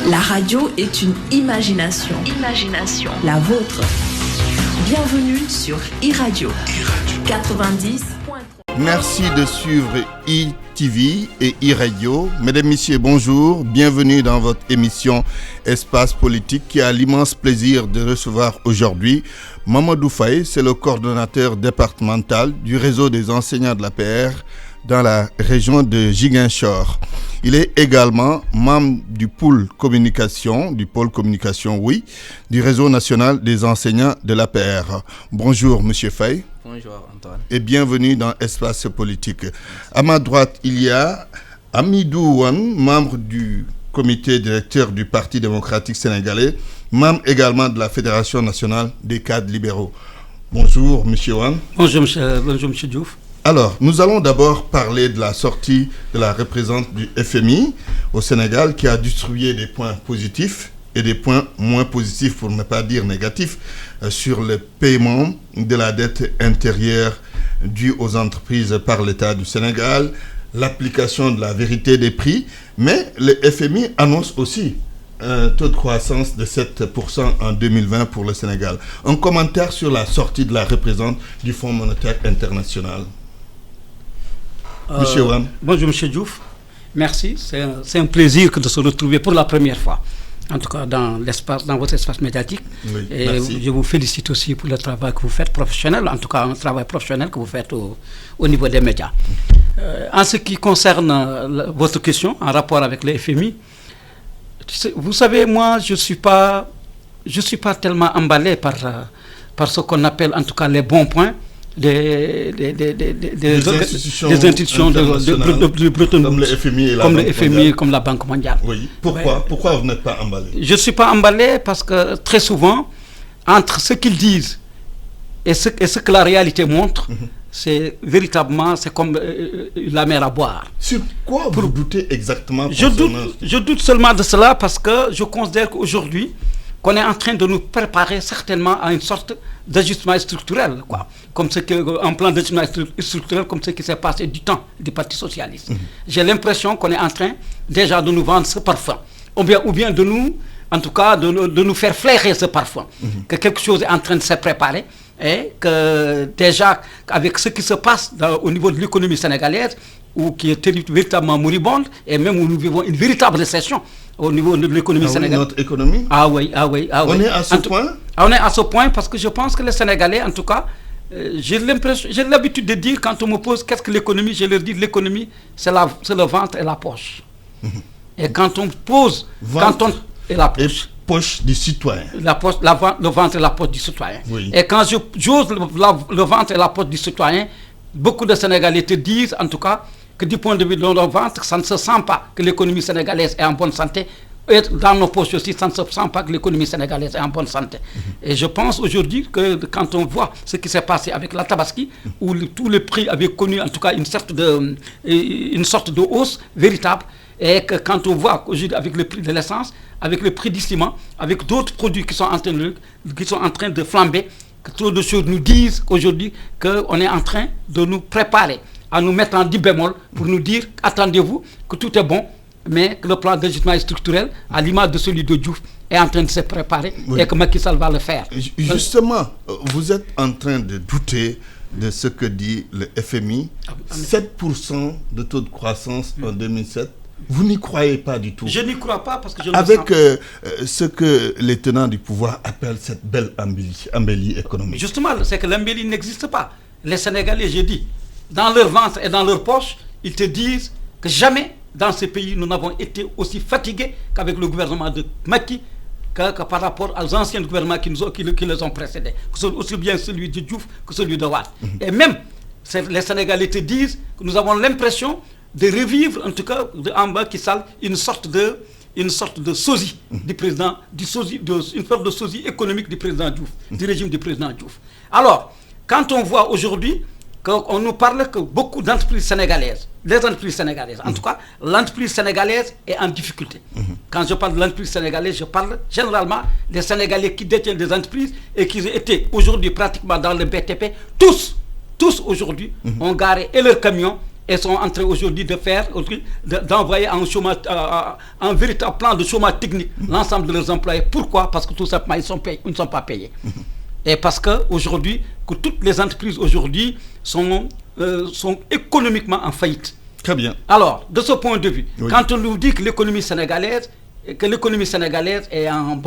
La radio est une imagination. Imagination. La vôtre. Bienvenue sur iRadio 90. Merci de suivre iTV et iRadio. Mesdames, Messieurs, bonjour. Bienvenue dans votre émission Espace Politique qui a l'immense plaisir de recevoir aujourd'hui Mamadou Faye. C'est le coordonnateur départemental du réseau des enseignants de l'APR dans la région de Ziguinchor. Il est également membre du pôle communication, du réseau national des enseignants de l'APR. Bonjour, Monsieur Faye. Bonjour, Antoine. Et bienvenue dans Espace Politique. À ma droite, il y a Amidou Wan, membre du comité directeur du Parti démocratique sénégalais, membre également de la Fédération nationale des cadres libéraux. Bonjour, Monsieur Wan. Bonjour, Monsieur Diouf. Alors, nous allons d'abord parler de la sortie de la représentante du FMI au Sénégal qui a distribué des points positifs et des points moins positifs, pour ne pas dire négatifs, sur le paiement de la dette intérieure due aux entreprises par l'État du Sénégal, l'application de la vérité des prix, mais le FMI annonce aussi un taux de croissance de 7% en 2020 pour le Sénégal. Un commentaire sur la sortie de la représentante du Fonds monétaire international. Monsieur Wan. Bonjour, Monsieur Diouf. Merci. C'est un plaisir de se retrouver pour la première fois, en tout cas dans votre espace médiatique. Oui, et merci. Je vous félicite aussi pour le travail que vous faites professionnel, en tout cas un travail professionnel que vous faites au niveau des médias. En ce qui concerne votre question en rapport avec le FMI, vous savez, moi, je suis pas tellement emballé par ce qu'on appelle en tout cas les bons points des institutions de Bretton Woods, comme le FMI et la comme Banque le FMI, mondiale. comme la Banque mondiale. Oui. Pourquoi vous n'êtes pas emballé? Je ne suis pas emballé parce que très souvent, entre ce qu'ils disent et ce que la réalité montre, c'est véritablement, c'est comme la mer à boire. Sur quoi vous doutez exactement? Je doute seulement de cela parce que je considère qu'aujourd'hui, qu'on est en train de nous préparer certainement à une sorte d'ajustement structurel, un plan d'ajustement structurel comme ce qui s'est passé du temps du Parti socialiste. J'ai l'impression qu'on est en train déjà de nous vendre ce parfum, ou bien de nous, en tout cas, de nous faire flairer ce parfum, que quelque chose est en train de se préparer, et que déjà, avec ce qui se passe au niveau de l'économie sénégalaise, ou qui est véritablement moribonde, et même où nous vivons une véritable récession au niveau de l'économie sénégalaise. Notre économie? On est à ce point? On est à ce point parce que je pense que les Sénégalais, en tout cas, j'ai l'habitude de dire, quand on me pose qu'est-ce que l'économie, je leur dis l'économie, c'est le ventre et la poche. Et quand on pose... et la poche. Poche du citoyen. Le ventre et la poche du citoyen. Oui. Et quand j'ose le ventre et la poche du citoyen, beaucoup de Sénégalais te disent, en tout cas, que du point de vue de leur ventre, ça ne se sent pas que l'économie sénégalaise est en bonne santé. Et dans nos poches aussi, ça ne se sent pas que l'économie sénégalaise est en bonne santé. Et je pense aujourd'hui que quand on voit ce qui s'est passé avec la Tabaski, où tous les prix avaient connu en tout cas une sorte de hausse véritable, et que quand on voit aujourd'hui avec le prix de l'essence, avec le prix du ciment, avec d'autres produits qui sont en train de flamber, que trop de choses nous disent aujourd'hui qu'on est en train de nous préparer à nous mettre en 10 bémol pour nous dire, attendez-vous, que tout est bon, mais que le plan d'ajustement structurel, à l'image de celui de Diouf, est en train de se préparer, et que Macky Sall va le faire. Justement, vous êtes en train de douter de ce que dit le FMI. 7% de taux de croissance en 2007. Vous n'y croyez pas du tout? Je n'y crois pas parce que je avec ce que les tenants du pouvoir appellent cette belle embellie économique. Justement, c'est que l'embellie n'existe pas. Les Sénégalais, j'ai dit, dans leur ventre et dans leur poche, ils te disent que jamais dans ce pays nous n'avons été aussi fatigués qu'avec le gouvernement de Macky, que par rapport aux anciens gouvernements qui les ont précédés, aussi bien celui de Diouf que celui de Wade. Et même, les Sénégalais te disent que nous avons l'impression de revivre, en tout cas, en Macky Sall, une sorte de sosie du président, une sorte de sosie économique du président Diouf, du régime du président Diouf. Alors, quand on voit aujourd'hui qu'on nous parle que beaucoup d'entreprises sénégalaises, en tout cas, l'entreprise sénégalaise est en difficulté. Quand je parle de l'entreprise sénégalaise, je parle généralement des Sénégalais qui détiennent des entreprises et qui étaient aujourd'hui pratiquement dans le BTP. Tous aujourd'hui ont garé et leurs camions et sont en train aujourd'hui d'envoyer un véritable plan de chômage technique l'ensemble de leurs employés. Pourquoi? Parce que tout simplement, ils ne sont pas payés. Et parce qu'aujourd'hui, que toutes les entreprises aujourd'hui sont économiquement en faillite. Très bien. Alors, de ce point de vue, quand on nous dit que l'économie sénégalaise est en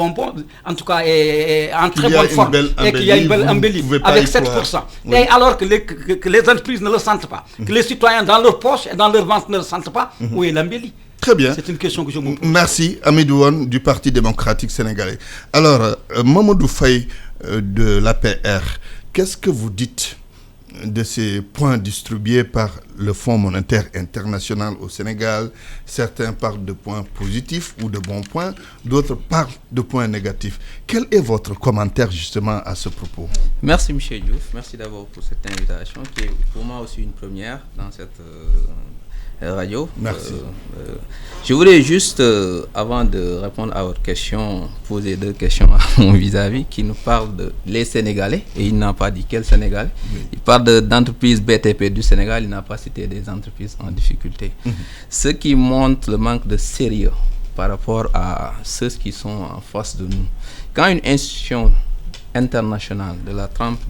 est en très bonne forme et qu'il y a une belle embellie avec 7%. Oui. Et alors que les entreprises ne le sentent pas, que les citoyens dans leur poche et dans leur ventre ne le sentent pas, où est l'embellie? Très bien. C'est une question que je me pose. Merci, Hamidou Wane du Parti démocratique sénégalais. Alors, Mamadou Faye de l'APR, qu'est-ce que vous dites de ces points distribués par le Fonds monétaire international au Sénégal? Certains parlent de points positifs ou de bons points, d'autres parlent de points négatifs. Quel est votre commentaire justement à ce propos? Merci M. Diouf, merci d'abord pour cette invitation qui est pour moi aussi une première dans cette radio. Merci. Je voulais juste, avant de répondre à votre question, poser 2 questions à mon vis-à-vis qui nous parle de les Sénégalais, et il n'a pas dit quel Sénégalais. Oui. Il parle d'entreprises BTP du Sénégal, il n'a pas cité des entreprises en difficulté. Ce qui montre le manque de sérieux par rapport à ceux qui sont en face de nous. Quand une institution internationale de la trempe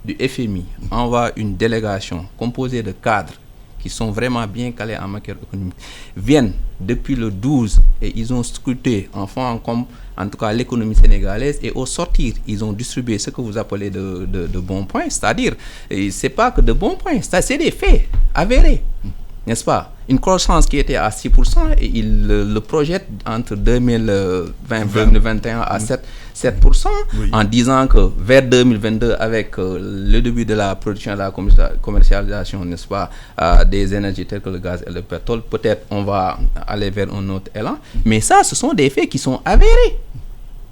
du FMI envoie une délégation composée de cadres qui sont vraiment bien calés en matière économique, viennent depuis le 12 et ils ont scruté en fond en tout cas l'économie sénégalaise, et au sortir, ils ont distribué ce que vous appelez de bons points, c'est-à-dire, c'est pas que de bons points, c'est des faits avérés, n'est-ce pas? Une croissance qui était à 6% et ils le projettent entre 2020 et 2021 à 7%, oui, en disant que vers 2022, avec le début de la production et la commercialisation, n'est-ce pas, des énergies telles que le gaz et le pétrole, peut-être on va aller vers un autre élan. Mais ça, ce sont des faits qui sont avérés.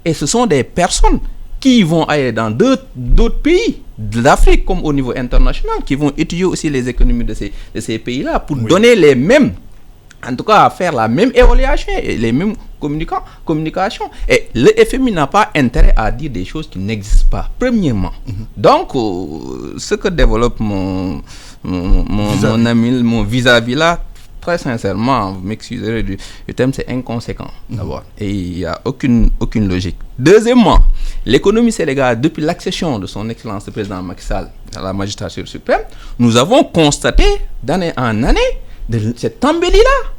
Et ce sont des personnes qui vont aller dans d'autres pays de l'Afrique comme au niveau international, qui vont étudier aussi les économies de ces pays-là pour donner les mêmes, en tout cas faire la même évaluation et les mêmes communications. Et le FMI n'a pas intérêt à dire des choses qui n'existent pas, premièrement. Donc, ce que développe mon ami, mon vis-à-vis là, très sincèrement, vous m'excuserez du terme, c'est inconséquent d'abord. Et il n'y a aucune logique. Deuxièmement, l'économie sénégalaise, depuis l'accession de son Excellence le président Macky Sall à la magistrature suprême, nous avons constaté d'année en année de cette embellie-là.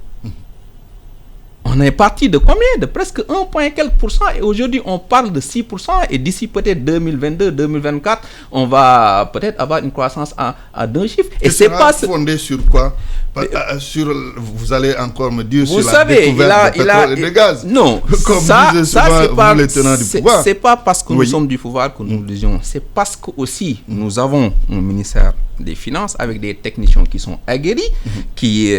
On est parti de combien? De presque 1 point quelques % et aujourd'hui on parle de 6% et d'ici peut-être 2022-2024 on va peut-être avoir une croissance à 2 chiffres. Et c'est pas fondé sur quoi? Vous allez encore me dire vous sur savez, la découverte de pétrole et de gaz. Non, comme ça c'est pas les tenants du pouvoir. C'est pas parce que nous sommes du pouvoir que nous le disons. C'est parce que aussi nous avons un ministère des Finances avec des techniciens qui sont aguerris, qui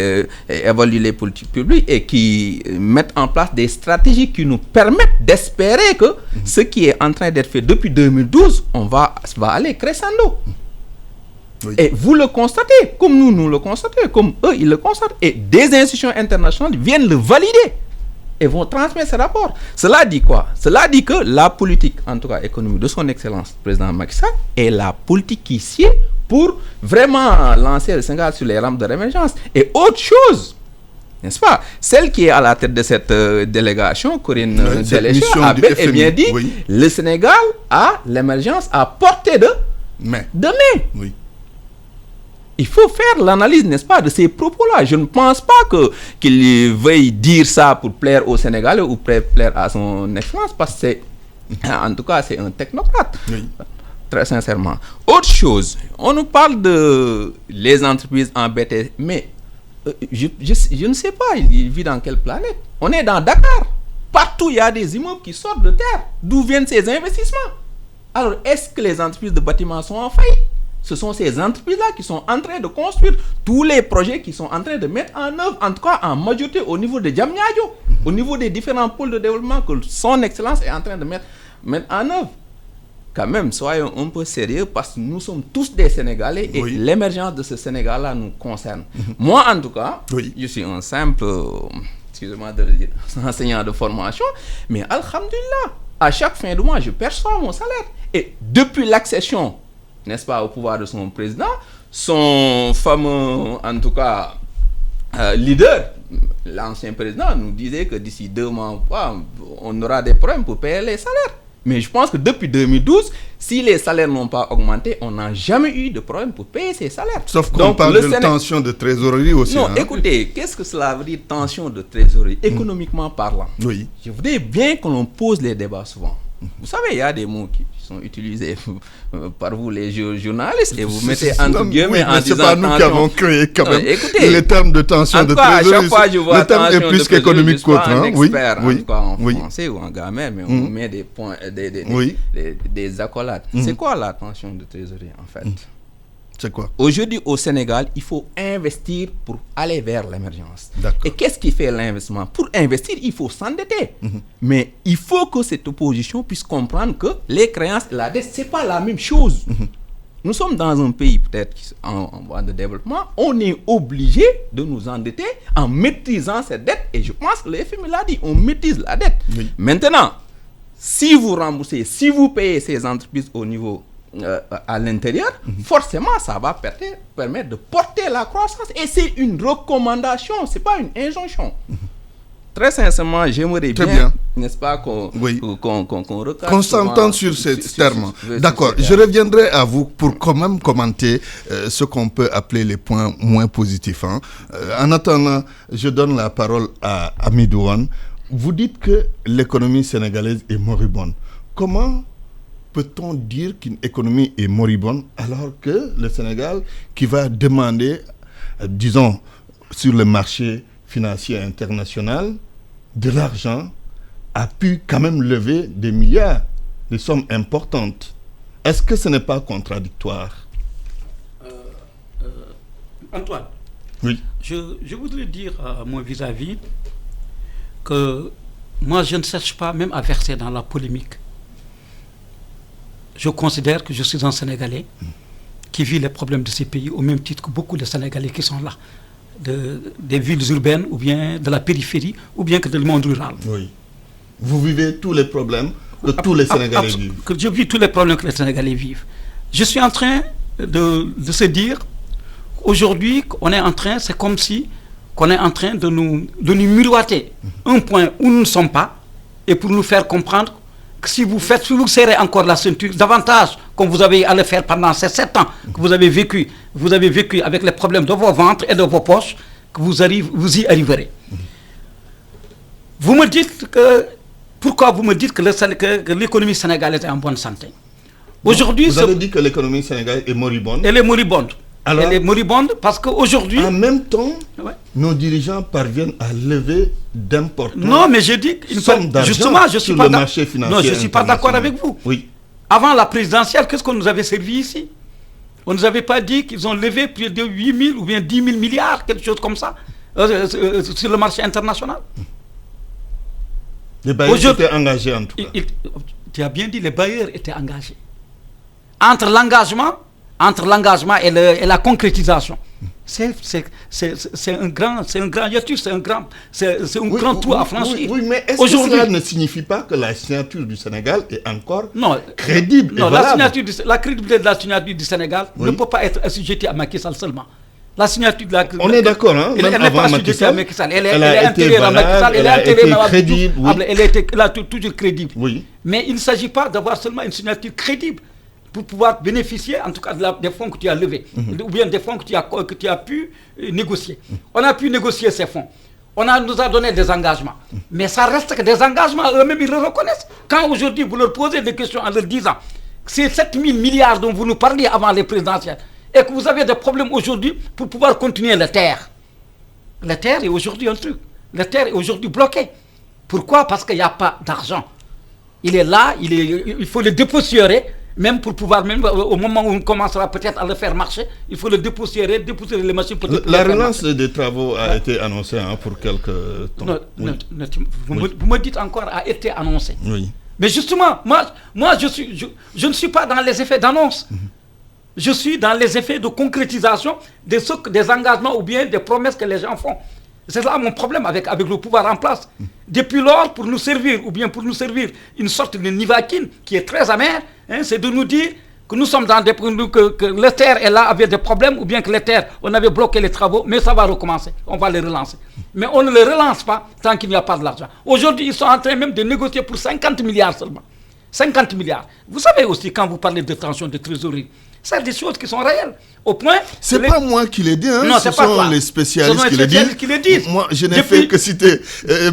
évaluent les politiques publiques et qui mettent en place des stratégies qui nous permettent d'espérer que ce qui est en train d'être fait depuis 2012, on va aller crescendo. Oui. Et vous le constatez, comme nous le constatons, comme eux, ils le constatent. Et des institutions internationales viennent le valider et vont transmettre ce rapport. Cela dit quoi? Cela dit que la politique, en tout cas économique de son Excellence, le président Macky Sall, est la politique qui sied pour vraiment lancer le Sénégal sur les rampes de l'émergence. Et autre chose, n'est-ce pas? Celle qui est à la tête de cette délégation, Corinne Deléchon, a bel et bien dit le Sénégal a l'émergence à portée de main. Oui. Il faut faire l'analyse, n'est-ce pas, de ces propos-là. Je ne pense pas qu'il veuille dire ça pour plaire aux Sénégalais ou plaire à son excellence, parce que c'est, en tout cas, c'est un technocrate. Oui. Très sincèrement. Autre chose, on nous parle de les entreprises en BTP, mais je ne sais pas, il vit dans quelle planète. On est dans Dakar. Partout, il y a des immeubles qui sortent de terre. D'où viennent ces investissements? Alors, est-ce que les entreprises de bâtiments sont en faillite? Ce sont ces entreprises-là qui sont en train de construire tous les projets qui sont en train de mettre en œuvre, en tout cas en majorité au niveau de Diamniadio, au niveau des différents pôles de développement que son Excellence est en train de mettre en œuvre. Quand même, soyons un peu sérieux parce que nous sommes tous des Sénégalais et l'émergence de ce Sénégal-là nous concerne. Moi, en tout cas, je suis un simple, excusez-moi de le dire, enseignant de formation, mais alhamdulillah, à chaque fin de mois, je perçois mon salaire. Et depuis l'accession, n'est-ce pas, au pouvoir de son président, son fameux, en tout cas, leader, l'ancien président, nous disait que d'ici 2 mois, on aura des problèmes pour payer les salaires. Mais je pense que depuis 2012, si les salaires n'ont pas augmenté, on n'a jamais eu de problème pour payer ces salaires. Sauf qu'on parle d'une tension de trésorerie aussi. Non, écoutez, qu'est-ce que cela veut dire, tension de trésorerie, économiquement parlant? Oui. Je voudrais bien que l'on pose les débats souvent. Vous savez, il y a des mots qui sont utilisés par vous, les journalistes, et vous mettez entre guillemets en disant... C'est pas nous qui avons créé quand même écoutez, les termes de tension de trésorerie. À chaque fois, je vois le terme est plus qu'économique qu'autre. Un expert, en tout cas en français ou en grammaire, mais on met des points, des accolades. C'est quoi la tension de trésorerie, en fait? C'est quoi? Aujourd'hui, au Sénégal, il faut investir pour aller vers l'émergence. Et qu'est-ce qui fait l'investissement? Pour investir, il faut s'endetter. Mais il faut que cette opposition puisse comprendre que les créances et la dette, ce n'est pas la même chose. Nous sommes dans un pays peut-être en voie de développement. On est obligé de nous endetter en maîtrisant cette dette. Et je pense que le FMI l'a dit, on maîtrise la dette. Maintenant, si vous remboursez, si vous payez ces entreprises au niveau... à l'intérieur, forcément ça va permettre de porter la croissance, et c'est une recommandation, c'est pas une injonction. Très sincèrement, j'aimerais bien, n'est-ce pas, qu'on s'entende sur ces termes. D'accord, je reviendrai à vous pour quand même commenter ce qu'on peut appeler les points moins positifs. En attendant, je donne la parole à Hamidou Wane. Vous dites que l'économie sénégalaise est moribonde. Comment peut-on dire qu'une économie est moribonde alors que le Sénégal, qui va demander, disons, sur le marché financier international, de l'argent, a pu quand même lever des milliards, des sommes importantes? Est-ce que ce n'est pas contradictoire? Antoine, oui. Je voudrais dire à mon vis-à-vis que moi, je ne cherche pas même à verser dans la polémique. Je considère que je suis un Sénégalais qui vit les problèmes de ces pays au même titre que beaucoup de Sénégalais qui sont là, des villes urbaines ou bien de la périphérie ou bien que du monde rural. Oui. Vous vivez tous les problèmes que tous les Sénégalais vivent. Que je vis tous les problèmes que les Sénégalais vivent. Je suis en train de se dire, aujourd'hui, c'est comme si on est en train de nous miroiter un point où nous ne sommes pas, et pour nous faire comprendre que si vous serrez encore la ceinture, davantage comme vous avez à le faire pendant ces 7 ans que vous avez vécu avec les problèmes de vos ventres et de vos poches, que vous y arriverez. Vous me dites que, pourquoi vous me dites que l'économie sénégalaise est en bonne santé? Aujourd'hui, vous avez dit que l'économie sénégalaise est moribonde. Elle est moribonde. Alors, elle est moribonde parce qu'aujourd'hui... En même temps, nos dirigeants parviennent à lever d'importantes... Non, mais je dis... Justement, je suis pas marché financier. Non, je ne suis pas d'accord avec vous. Oui. Avant la présidentielle, qu'est-ce qu'on nous avait servi ici? On ne nous avait pas dit qu'ils ont levé plus de 8 000 ou bien 10 000 milliards, quelque chose comme ça, sur le marché international. Les bailleurs étaient engagés en tout cas. Tu as bien dit, les bailleurs étaient engagés. Entre l'engagement et la concrétisation, c'est un grand hiatus, c'est un grand trou à franchir. Oui, mais est-ce que cela ne signifie pas que la signature du Sénégal est encore crédible? Non, la crédibilité de la signature du Sénégal ne peut pas être assujettie à Macky Sall seulement. La signature de la... On est d'accord, hein? Elle n'est pas assujettie à Macky Sall. Elle est intérieure à Macky Sall. Elle est intérieure à crédible. Elle est toujours crédible. Oui. Mais il ne s'agit pas d'avoir seulement une signature crédible pour pouvoir bénéficier, en tout cas, des fonds que tu as levés, ou bien des fonds que tu as pu négocier. On a pu négocier ces fonds. Nous a donné des engagements. Mais ça reste que des engagements, eux-mêmes, ils le reconnaissent. Quand aujourd'hui, vous leur posez des questions en leur disant que c'est 7 000 milliards dont vous nous parliez avant les présidentielles, et que vous avez des problèmes aujourd'hui pour pouvoir continuer la terre. La terre est aujourd'hui un truc. La terre est aujourd'hui bloquée. Pourquoi? Parce qu'il n'y a pas d'argent. Il est là, il faut le déposséder. Même pour pouvoir, même au moment où on commencera peut-être à le faire marcher, il faut le déposséder les machines. La relance des travaux a été annoncée pour quelques temps. Non, oui. Vous me dites encore a été annoncée. Oui. Mais justement, moi je ne suis pas dans les effets d'annonce. Je suis dans les effets de concrétisation des engagements ou bien des promesses que les gens font. C'est là mon problème avec le pouvoir en place. Depuis lors, pour nous servir, ou bien pour nous servir une sorte de nivaquine qui est très amère, c'est de nous dire que nous sommes dans des que le terre est là avec des problèmes, ou bien que le terre, on avait bloqué les travaux, mais ça va recommencer. On va les relancer. Mais on ne les relance pas tant qu'il n'y a pas de l'argent. Aujourd'hui, ils sont en train même de négocier pour 50 milliards seulement. 50 milliards. Vous savez aussi, quand vous parlez de tension de trésorerie, c'est des choses qui sont réelles. Au point. C'est pas moi qui les dis, hein. Non, ce sont les spécialistes qui les disent. Moi, je n'ai fait que citer.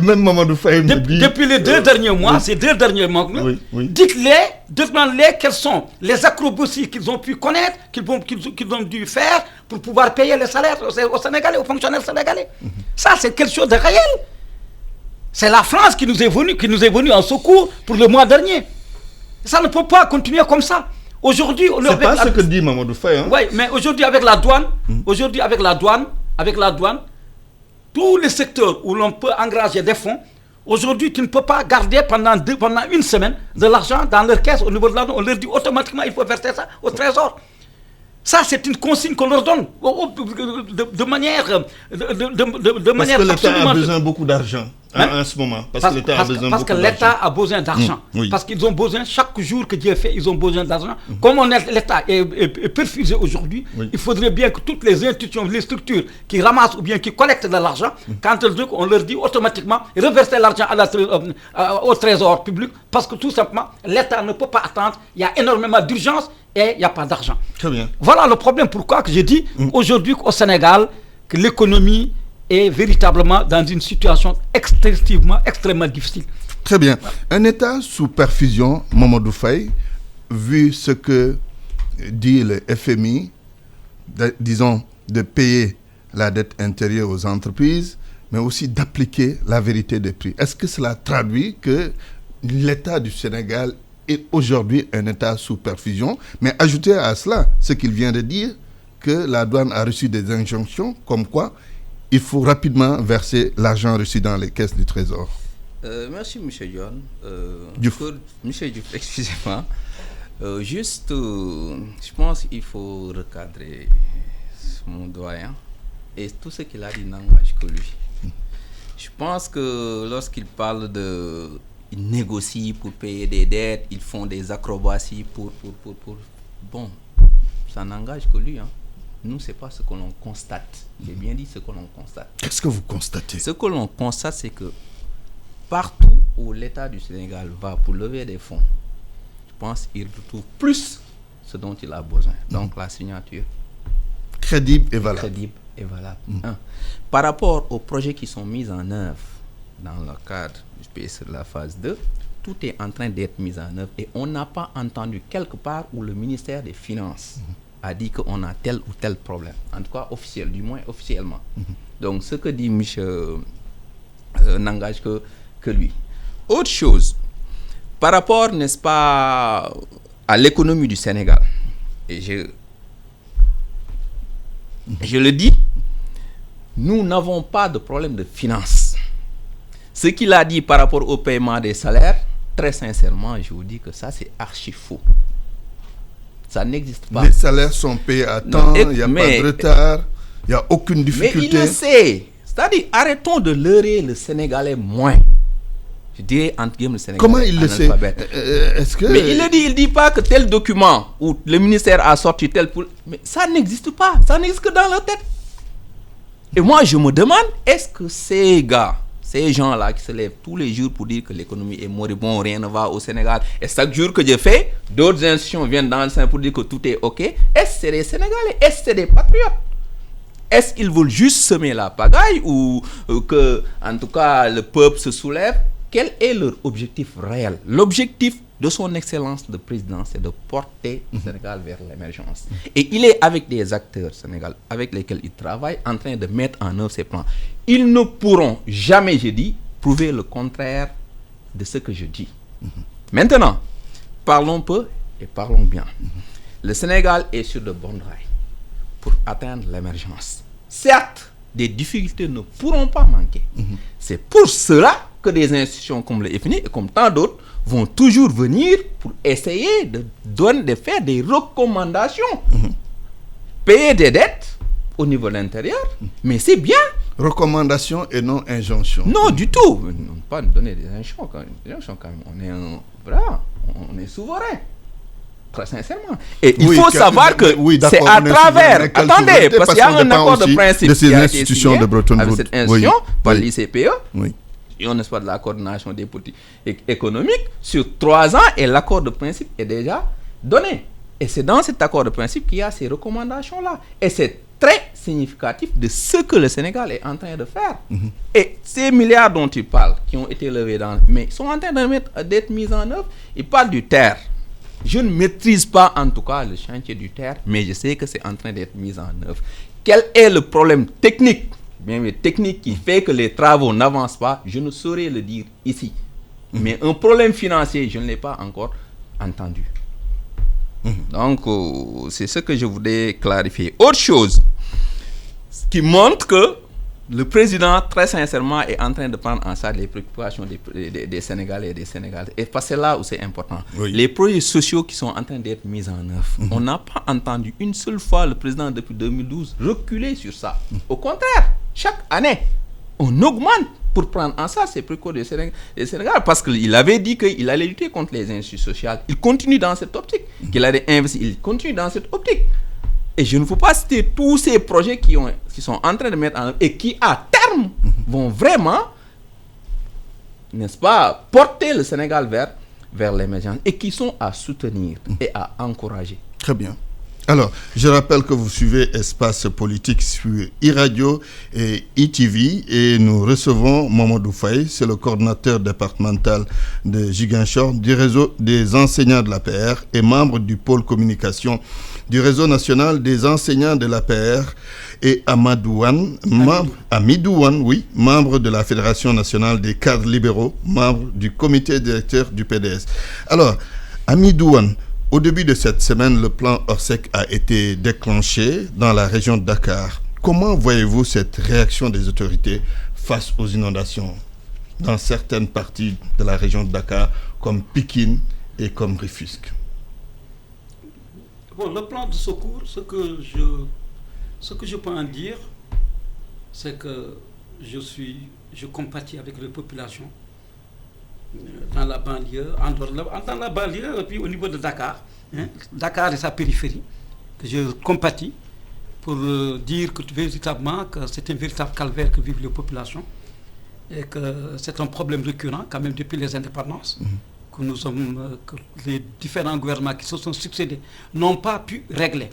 Même Mamadou Faye me dit. Depuis les 2 derniers mois, ces 2 derniers mois, demandez-les quelles sont les acrobaties qu'ils ont pu connaître, qu'ils ont dû faire pour pouvoir payer les salaires aux Sénégalais, aux fonctionnaires sénégalais. Ça, c'est quelque chose de réel. C'est la France qui nous est venue en secours pour le mois dernier. Ça ne peut pas continuer comme ça. Aujourd'hui, c'est pas ce que dit Mamadou Faye. Hein? Oui, mais aujourd'hui avec la douane, tous les secteurs où l'on peut engager des fonds, aujourd'hui tu ne peux pas garder pendant une semaine de l'argent dans leur caisse au niveau de la douane. On leur dit automatiquement il faut verser ça au trésor. Ça, c'est une consigne qu'on leur donne de manière Parce que l'État a besoin beaucoup d'argent en ce moment. Parce que l'État a besoin d'argent. Parce qu'ils ont besoin, chaque jour que Dieu fait, ils ont besoin d'argent. Comme l'État est perfusé aujourd'hui, il faudrait bien que toutes les institutions, les structures qui ramassent ou bien qui collectent de l'argent, quand on leur dit automatiquement reverser l'argent au trésor public, parce que tout simplement, l'État ne peut pas attendre. Il y a énormément d'urgence et il n'y a pas d'argent. Très bien. Voilà le problème. Pourquoi que je dis aujourd'hui qu'au Sénégal, que l'économie est véritablement dans une situation extrêmement difficile. Très bien. Un État sous perfusion, Mamadou Faye, vu ce que dit le FMI, disons, de payer la dette intérieure aux entreprises, mais aussi d'appliquer la vérité des prix. Est-ce que cela traduit que l'État du Sénégal est aujourd'hui un État sous perfusion? Mais ajoutez à cela ce qu'il vient de dire, que la douane a reçu des injonctions comme quoi il faut rapidement verser l'argent reçu dans les caisses du Trésor. Merci, M. John. M. Diouf, excusez-moi. Je pense qu'il faut recadrer mon doyen. Et tout ce qu'il a dit n'engage que lui. Je pense que lorsqu'il parle de... Ils négocient pour payer des dettes, ils font des acrobaties pour... Bon, ça n'engage que lui, hein. Nous, ce n'est pas ce que l'on constate. J'ai bien dit ce que l'on constate. Qu'est-ce que vous constatez? Ce que l'on constate, c'est que partout où l'État du Sénégal va pour lever des fonds, je pense qu'il retrouve plus ce dont il a besoin. Donc la signature. Crédible et valable. Crédible et valable. Par rapport aux projets qui sont mis en œuvre dans le cadre du PSE de la phase 2, tout est en train d'être mis en œuvre et on n'a pas entendu quelque part où le ministère des Finances a dit qu'on a tel ou tel problème. En tout cas, officiel, du moins officiellement. Donc, ce que dit Michel n'engage que lui. Autre chose, par rapport, n'est-ce pas, à l'économie du Sénégal, et je le dis, nous n'avons pas de problème de finances. Ce qu'il a dit par rapport au paiement des salaires, très sincèrement, je vous dis que ça, c'est archi faux. Ça n'existe pas. Les salaires sont payés à temps, il n'y a pas de retard, il n'y a aucune difficulté. Mais il le sait. C'est-à-dire, arrêtons de leurrer le Sénégalais moins. Je dirais entre guillemets le Sénégalais. Comment il le sait? Est-ce que... Mais il le dit, il ne dit pas que tel document où le ministère a sorti tel... Mais ça n'existe pas. Ça n'existe que dans leur tête. Et moi, je me demande, est-ce que ces gars, ces gens-là qui se lèvent tous les jours pour dire que l'économie est moribonde, rien ne va au Sénégal, et chaque jour que je fais, d'autres institutions viennent dans le sein pour dire que tout est OK, est-ce que c'est des Sénégalais? Est-ce que c'est des patriotes? Est-ce qu'ils veulent juste semer la pagaille ou que, en tout cas, le peuple se soulève? Quel est leur objectif réel? L'objectif de son excellence le président, c'est de porter le Sénégal vers l'émergence. Et il est avec des acteurs sénégalais avec lesquels il travaille en train de mettre en œuvre ses plans. Ils ne pourront jamais, je dis, prouver le contraire de ce que je dis. Maintenant, parlons peu et parlons bien. Le Sénégal est sur de bonnes rails pour atteindre l'émergence. Certes, des difficultés ne pourront pas manquer. C'est pour cela que des institutions comme le FMI et comme tant d'autres vont toujours venir pour essayer de faire des recommandations. Payer des dettes au niveau de l'intérieur, mais c'est bien. Recommandations et non injonctions. Non, du tout. Non, pas nous donner des injonctions quand même. On est souverain. Très sincèrement. Et il faut savoir que c'est à travers... Attendez, parce qu'il y a un accord de principe qui a été signé avec cette institution par l'ICPE. Et on n'est pas de la coordination des politiques économiques sur 3 ans et l'accord de principe est déjà donné. Et c'est dans cet accord de principe qu'il y a ces recommandations-là. Et c'est très significatif de ce que le Sénégal est en train de faire. Et ces milliards dont tu parles, qui ont été levés mais sont en train d'être mis en œuvre, ils parlent du terre. Je ne maîtrise pas en tout cas le chantier du terre, mais je sais que c'est en train d'être mis en œuvre. Quel est le problème technique, qui fait que les travaux n'avancent pas? Je ne saurais le dire ici. Mais un problème financier, je ne l'ai pas encore entendu. Donc, c'est ce que je voulais clarifier. Autre chose, ce qui montre que le président, très sincèrement, est en train de prendre en charge les préoccupations des Sénégalais et des Sénégalaises. Et c'est là où c'est important. Les projets sociaux qui sont en train d'être mis en œuvre, on n'a pas entendu une seule fois le président depuis 2012 reculer sur ça. Au contraire, chaque année, on augmente pour prendre en charge ces préoccupations des Sénégalais, parce qu'il avait dit qu'il allait lutter contre les injustices sociales. Il continue dans cette optique. Qu'il allait investir, il continue dans cette optique. Et je ne veux pas citer tous ces projets qui sont en train de mettre en œuvre et qui, à terme, vont vraiment, n'est-ce pas, porter le Sénégal vers l'émergence et qui sont à soutenir et à encourager. Très bien. Alors, je rappelle que vous suivez Espace Politique sur e-Radio et e-TV et nous recevons Mamadou Faye, c'est le coordinateur départemental de Ziguinchor du réseau des enseignants de l'APR et membre du pôle communication du réseau national des enseignants de l'APR, et Amidou Wane, membre de la Fédération nationale des cadres libéraux, membre du comité directeur du PDS. Alors, Amidou Wane, au début de cette semaine, le plan Orsec a été déclenché dans la région de Dakar. Comment voyez-vous cette réaction des autorités face aux inondations dans certaines parties de la région de Dakar, comme Pikine et comme Rufisque? Bon, le plan de secours, ce que je peux en dire, c'est que je compatis avec les populations dans la banlieue, dans la banlieue et puis au niveau de Dakar, Dakar et sa périphérie, que je compatis pour dire que véritablement que c'est un véritable calvaire que vivent les populations et que c'est un problème récurrent quand même depuis les indépendances que les différents gouvernements qui se sont succédés n'ont pas pu régler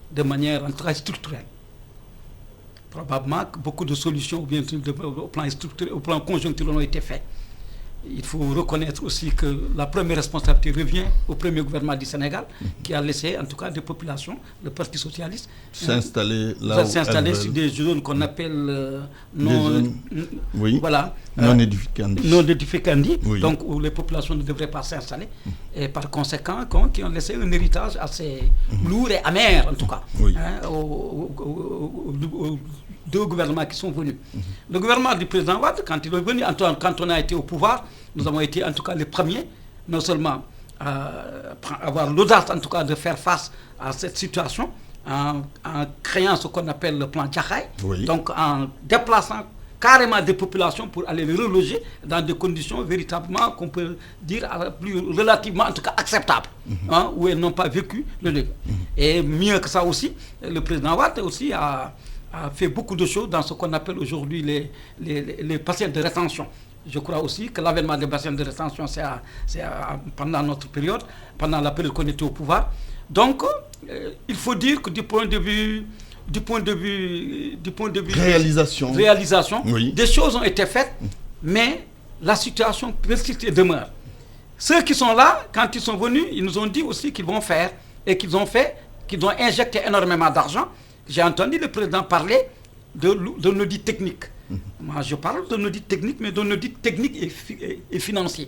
de manière très structurelle. Probablement que beaucoup de solutions au plan conjoncturel ont été faites. Il faut reconnaître aussi que la première responsabilité revient au premier gouvernement du Sénégal, qui a laissé en tout cas des populations, le Parti socialiste, s'installer sur des zones qu'on appelle non édificandi, donc où les populations ne devraient pas s'installer, et par conséquent qui ont laissé un héritage assez lourd et amer en tout cas aux deux gouvernements qui sont venus. Le gouvernement du président Wade, quand il est venu, quand on a été au pouvoir, nous avons été en tout cas les premiers, non seulement à avoir l'audace en tout cas de faire face à cette situation en créant ce qu'on appelle le plan Djahaï, donc en déplaçant carrément des populations pour aller les reloger dans des conditions véritablement qu'on peut dire plus relativement en tout cas acceptables, où elles n'ont pas vécu le dégât. Et mieux que ça aussi, le président Wade aussi a fait beaucoup de choses dans ce qu'on appelle aujourd'hui les patients de rétention. Je crois aussi que l'avènement des patients de rétention, c'est pendant notre période, pendant la période qu'on était au pouvoir. Donc, il faut dire que du point de vue réalisation, des choses ont été faites, mais la situation persiste et demeure. Ceux qui sont là, quand ils sont venus, ils nous ont dit aussi qu'ils vont faire, et qu'ils ont injecté énormément d'argent. J'ai entendu le président parler d'un audit technique. Moi, je parle d'un audit technique, mais d'un audit technique et financier.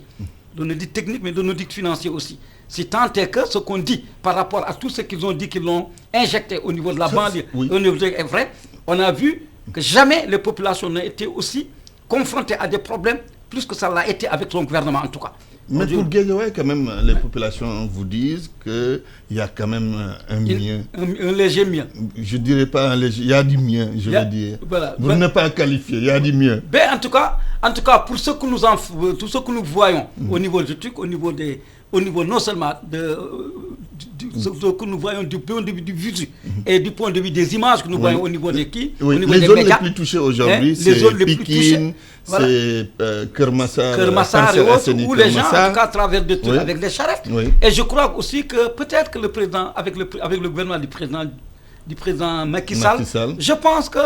D'un audit technique, mais d'un audit financier aussi. Si tant est que ce qu'on dit par rapport à tout ce qu'ils ont dit qu'ils l'ont injecté au niveau de la banlieue, est vrai, on a vu que jamais les populations n'ont été aussi confrontées à des problèmes plus que ça l'a été avec son gouvernement en tout cas. Mais pour Guédiawaye, quand même, les populations vous disent qu'il y a quand même un mieux. Un léger mieux. Je ne dirais pas un léger, il y a du mieux, je veux dire. Voilà. Vous n'êtes pas qualifié, il y a du mieux. Ben, en tout cas, pour ce que tout ce que nous voyons au niveau du truc, au niveau non seulement que nous voyons du point de vue du visu et du point de vue des images que nous voyons au niveau des au niveau les des zones médias. les plus touchées aujourd'hui, c'est Pikine, c'est Kermassar et autres, où les gens, en tout cas, traversent des trucs avec des charrettes. Et je crois aussi que peut-être que le président, avec le gouvernement du président Macky Sall, je pense que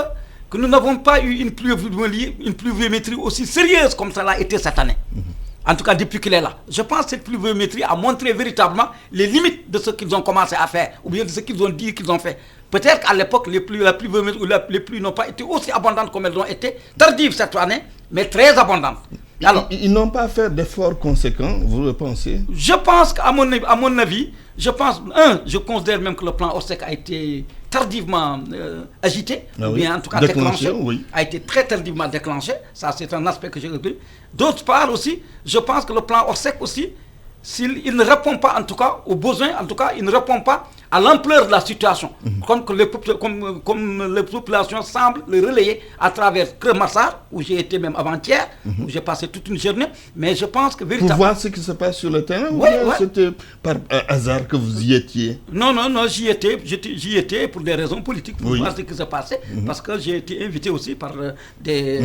nous n'avons pas eu une pluviométrie aussi sérieuse comme ça l'a été cette année. En tout cas, depuis qu'il est là. Je pense que cette pluviométrie a montré véritablement les limites de ce qu'ils ont commencé à faire, ou bien de ce qu'ils ont dit qu'ils ont fait. Peut-être qu'à l'époque, les pluies n'ont pas été aussi abondantes comme elles ont été, tardives cette année, mais très abondantes. Alors, ils n'ont pas fait d'efforts conséquents, vous le pensez? Je pense qu'à mon avis, je considère même que le plan Orsec a été tardivement agité, ou bien en tout cas déclenché, a été très tardivement déclenché. Ça, c'est un aspect que j'ai retenu. D'autre part aussi, je pense que le plan Orsec aussi, il ne répond pas en tout cas aux besoins, en tout cas, il ne répond pas à l'ampleur de la situation, comme les populations semblent le relayer à travers Kermassar, où j'ai été même avant-hier, où j'ai passé toute une journée, mais je pense que véritablement... Pour voir ce qui se passe sur le terrain, ou c'était par hasard que vous y étiez? Non, j'y étais pour des raisons politiques, pour voir ce qui se passait, parce que j'ai été invité aussi par des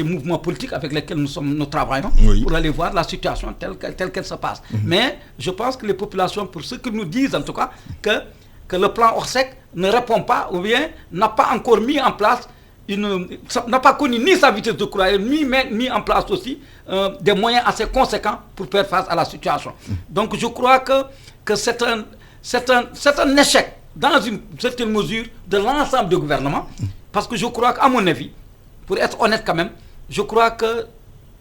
mouvements politiques avec lesquels nous travaillons, pour aller voir la situation telle qu'elle se passe. Mais je pense que les populations, pour ce que nous disent en tout cas, que le plan Orsec ne répond pas, ou bien n'a pas encore mis en place, n'a pas connu ni sa vitesse de croisière, ni mis en place aussi des moyens assez conséquents pour faire face à la situation. Donc je crois que c'est un échec, dans une certaine mesure, de l'ensemble du gouvernement, parce que je crois qu'à mon avis, pour être honnête quand même, je crois que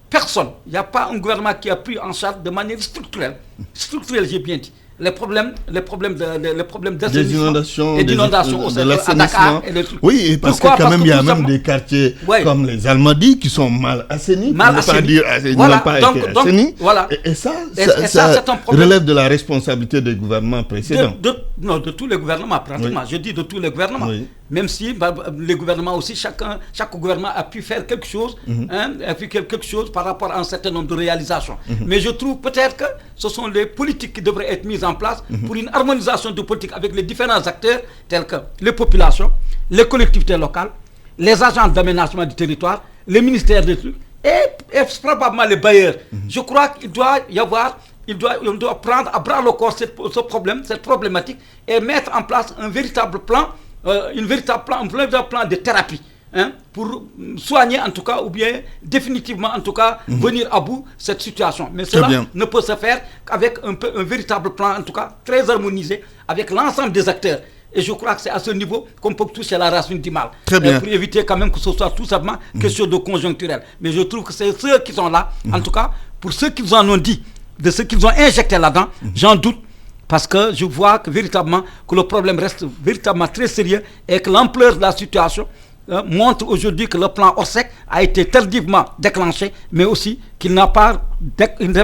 personne, il n'y a pas un gouvernement qui a pris en charge de manière structurelle, j'ai bien dit, les problèmes des inondations, et d'inondations à Dakar et oui, parce que quand même il y a même des quartiers comme les Almadies qui sont mal assainis, n'ont pas été assainis. Et ça relève de la responsabilité des gouvernements précédents. De tous les gouvernements pratiquement. Je dis de tous les gouvernements. Même si les gouvernements aussi, chaque gouvernement a pu faire quelque chose, par rapport à un certain nombre de réalisations. Mais je trouve peut-être que ce sont les politiques qui devraient être mises en place pour une harmonisation de politique avec les différents acteurs tels que les populations, les collectivités locales, les agents d'aménagement du territoire, les ministères des trucs et probablement les bailleurs. Je crois qu'il doit y avoir, on doit prendre à bras le corps ce problème, cette problématique et mettre en place un véritable plan, un véritable plan de thérapie. Pour soigner en tout cas, ou bien définitivement en tout cas, venir à bout de cette situation. Mais cela ne peut se faire qu'avec un véritable plan, en tout cas très harmonisé, avec l'ensemble des acteurs. Et je crois que c'est à ce niveau qu'on peut toucher la racine du mal. Très bien. Pour éviter quand même que ce soit tout simplement quelque chose de conjoncturel. Mais je trouve que c'est ceux qui sont là, en tout cas, pour ceux qu'ils en ont dit, de ce qu'ils ont injecté là-dedans, j'en doute. Parce que je vois que véritablement, que le problème reste véritablement très sérieux et que l'ampleur de la situation montre aujourd'hui que le plan Orsec a été tardivement déclenché, mais aussi qu'il n'est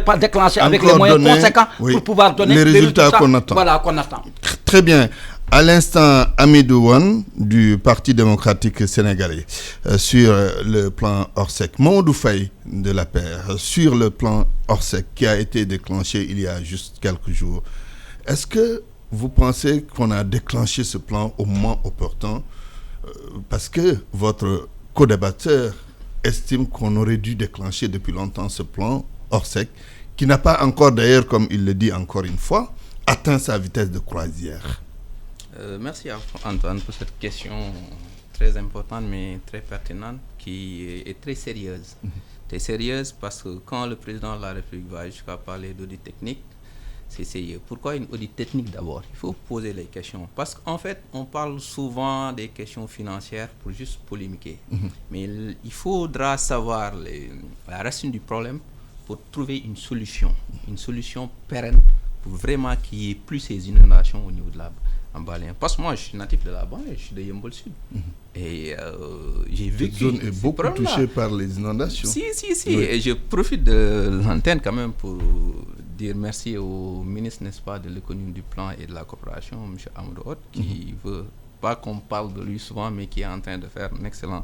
pas déclenché avec les moyens conséquents pour pouvoir donner les résultats qu'on attend. Voilà, qu'on attend. Très bien. À l'instant, Hamidou Wane du Parti démocratique sénégalais sur le plan Orsec. Mamadou Faye de l'APR sur le plan Orsec qui a été déclenché il y a juste quelques jours. Est-ce que vous pensez qu'on a déclenché ce plan au moment opportun? Parce que votre co-débatteur estime qu'on aurait dû déclencher depuis longtemps ce plan Orsec, qui n'a pas encore d'ailleurs, comme il le dit encore une fois, atteint sa vitesse de croisière. Merci Antoine pour cette question très importante mais très pertinente qui est très sérieuse. Très sérieuse parce que quand le président de la République va jusqu'à parler d'audit technique, c'est sérieux. Pourquoi une audit technique d'abord? Il faut poser les questions. Parce qu'en fait, on parle souvent des questions financières pour juste polémiquer. Mais il faudra savoir la racine du problème pour trouver une solution pérenne pour vraiment qu'il n'y ait plus ces inondations au niveau de la Balien. Parce que moi, je suis natif de la Balien, je suis de Yeumbeul Sud. Et j'ai vu cette zone est beaucoup touchée par les inondations. Si. Oui. Et je profite de l'antenne quand même pour dire merci au ministre, n'est-ce pas, de l'économie, du plan et de la coopération, M. Amadou Hott, qui veut pas qu'on parle de lui souvent, mais qui est en train de faire un excellent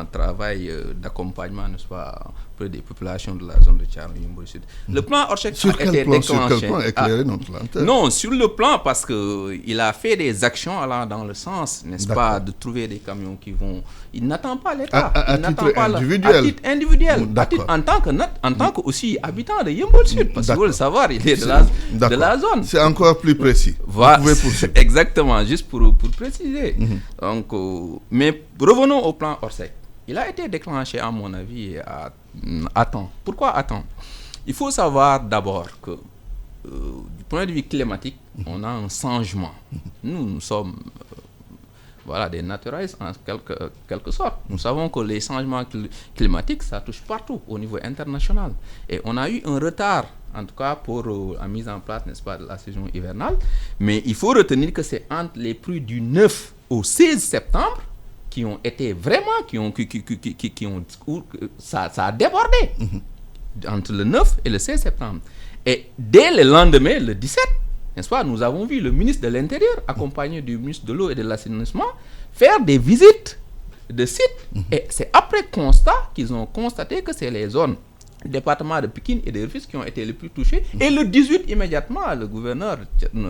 travail d'accompagnement, n'est-ce pas, auprès des populations de la zone de Thiaroye Sud. Le plan Orsec a été déclenché. Sur quel plan éclairer notre lanterne? Non, sur le plan parce qu'il a fait des actions allant dans le sens, n'est-ce pas, de trouver des camions qui vont... Il n'attend pas l'État. À titre individuel. À titre individuel. En tant que aussi habitant de Yeumbeul Sud. Parce que vous le savoir, il est de la zone. C'est encore plus précis. Voilà, exactement, juste pour préciser. Donc, mais revenons au plan Orsec. Il a été déclenché, à mon avis, à temps. Pourquoi à temps? Il faut savoir d'abord que, du point de vue climatique, on a un changement. Nous sommes des naturalistes en quelque sorte. Nous savons que les changements climatiques, ça touche partout au niveau international. Et on a eu un retard, en tout cas pour la mise en place, n'est-ce pas, de la saison hivernale. Mais il faut retenir que c'est entre les pluies du 9 au 16 septembre qui ont été vraiment, ça a débordé entre le 9 et le 16 septembre. Et dès le lendemain, le 17, n'est-ce pas, nous avons vu le ministre de l'Intérieur, accompagné du ministre de l'Eau et de l'Assainissement, faire des visites de sites. Et c'est après constat qu'ils ont constaté que c'est les zones département de Pikine et de Rufisque qui ont été les plus touchés. Et le 18, immédiatement, le gouverneur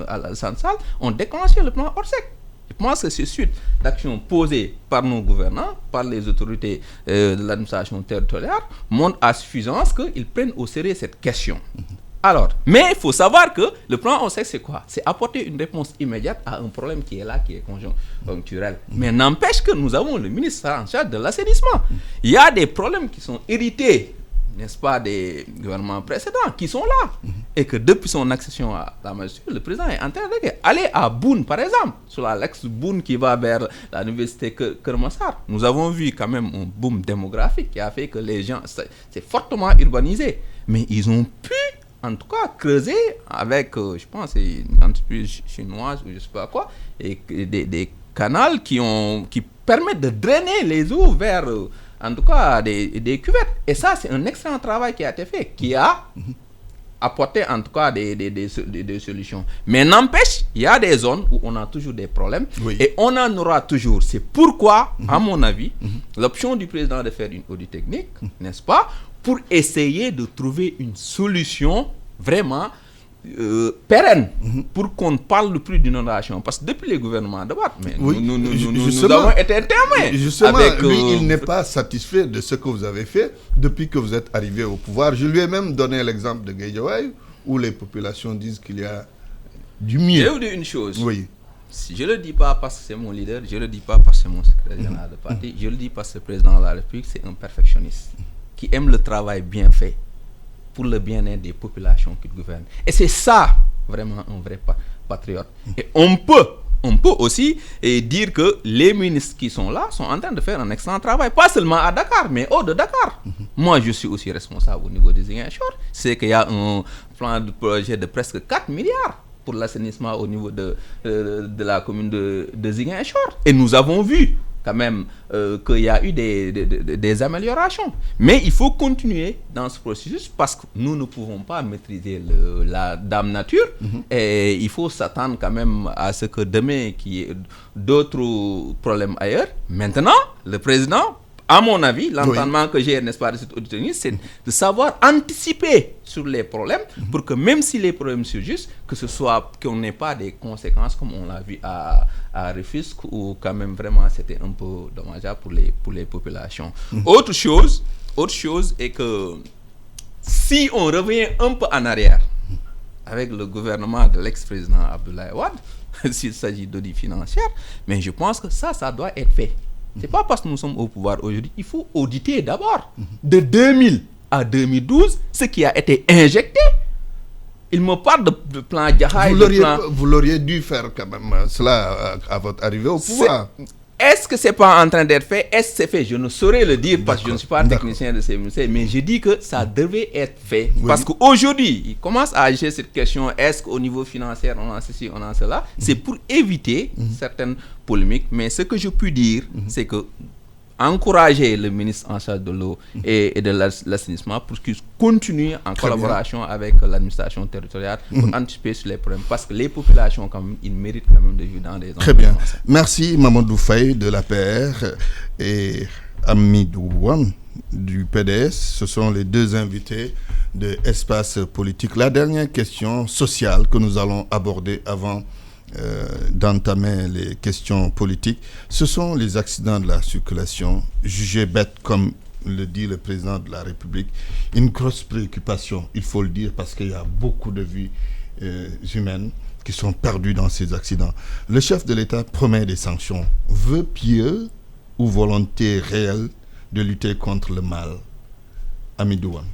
Alassane Sall ont déclenché le plan Orsec. Je pense que c'est suite d'actions posées par nos gouvernants, par les autorités de l'administration territoriale, montre à suffisance qu'ils prennent au sérieux cette question. Alors, mais il faut savoir que le plan Orsec, c'est quoi? C'est apporter une réponse immédiate à un problème qui est là, qui est conjoncturel. Mais n'empêche que nous avons le ministre en charge de l'assainissement. Il y a des problèmes qui sont hérités, n'est-ce pas, des gouvernements précédents, qui sont là. Et que depuis son accession à la magistrature, le président est en train d'aller à Boune, par exemple, sur l'axe Boune qui va vers l'université Kermassar. Nous avons vu quand même un boom démographique qui a fait que les gens, c'est fortement urbanisé. Mais ils ont pu, en tout cas, creuser avec, je pense, une entreprise chinoise ou je ne sais pas quoi, et des canaux qui permettent de drainer les eaux vers, en tout cas, des cuvettes. Et ça, c'est un excellent travail qui a été fait, qui a apporté, en tout cas, des solutions. Mais n'empêche, il y a des zones où on a toujours des problèmes, et on en aura toujours. C'est pourquoi, à mon avis, l'option du président de faire une audit technique, n'est-ce pas, pour essayer de trouver une solution vraiment pérenne, pour qu'on ne parle plus d'inondation. Parce que depuis les gouvernements de Wade, nous avons été témoins. Justement, lui, il n'est pas satisfait de ce que vous avez fait depuis que vous êtes arrivé au pouvoir. Je lui ai même donné l'exemple de Guédiawaye, où les populations disent qu'il y a du mieux. Je vais vous dire une chose. Oui. Je ne le dis pas parce que c'est mon leader, je ne le dis pas parce que c'est mon secrétaire général de parti, je le dis parce que le président de la République, c'est un perfectionniste qui aime le travail bien fait pour le bien-être des populations qu'il gouverne. Et c'est ça, vraiment, un vrai patriote. Et on peut aussi dire que les ministres qui sont là sont en train de faire un excellent travail, pas seulement à Dakar, mais hors de Dakar. Moi, je suis aussi responsable au niveau des Ziguinchor. C'est qu'il y a un plan de projet de presque 4 milliards pour l'assainissement au niveau de la commune de Ziguinchor. Et nous avons vu quand même qu'il y a eu des améliorations. Mais il faut continuer dans ce processus parce que nous ne pouvons pas maîtriser la dame nature. Et il faut s'attendre quand même à ce que demain, qu'il y ait d'autres problèmes ailleurs. Maintenant, le président, à mon avis, l'entendement que j'ai, n'est-ce pas, de cette auditorie, c'est de savoir anticiper sur les problèmes pour que même si les problèmes surgissent, que ce soit qu'on n'ait pas des conséquences comme on l'a vu à Rufisque où quand même vraiment c'était un peu dommageable pour les populations. Autre chose est que si on revient un peu en arrière avec le gouvernement de l'ex-président Abdoulaye Wade, s'il s'agit d'audit financière, mais je pense que ça doit être fait. C'est pas parce que nous sommes au pouvoir aujourd'hui, il faut auditer d'abord de 2000 à 2012 ce qui a été injecté. Il me parle de plan Diakha. Vous l'auriez dû faire quand même cela à votre arrivée au pouvoir. Est-ce que c'est pas en train d'être fait? Est-ce que c'est fait? Je ne saurais le dire parce que je ne suis pas technicien de ces ministères, mais je dis que ça devait être fait. Parce qu'aujourd'hui, il commence à agir cette question, est-ce qu'au niveau financier, on a ceci, on a cela? C'est pour éviter certaines polémiques. Mais ce que je peux dire, c'est que encourager le ministre en charge de l'eau et de l'assainissement pour qu'il continue en collaboration avec l'administration territoriale pour anticiper sur les problèmes. Parce que les populations, quand même, ils méritent quand même de vivre dans des endroits. Très bien. Merci Mamadou Faye de l'APR et Amidou Ouane du PDS. Ce sont les deux invités de Espace Politique. La dernière question sociale que nous allons aborder avant d'entamer les questions politiques, ce sont les accidents de la circulation, jugés bêtes comme le dit le président de la République. Une grosse préoccupation, il faut le dire, parce qu'il y a beaucoup de vies humaines qui sont perdues dans ces accidents. Le chef de l'État promet des sanctions. Vœu pieux ou volonté réelle de lutter contre le mal? Hamidou Wane.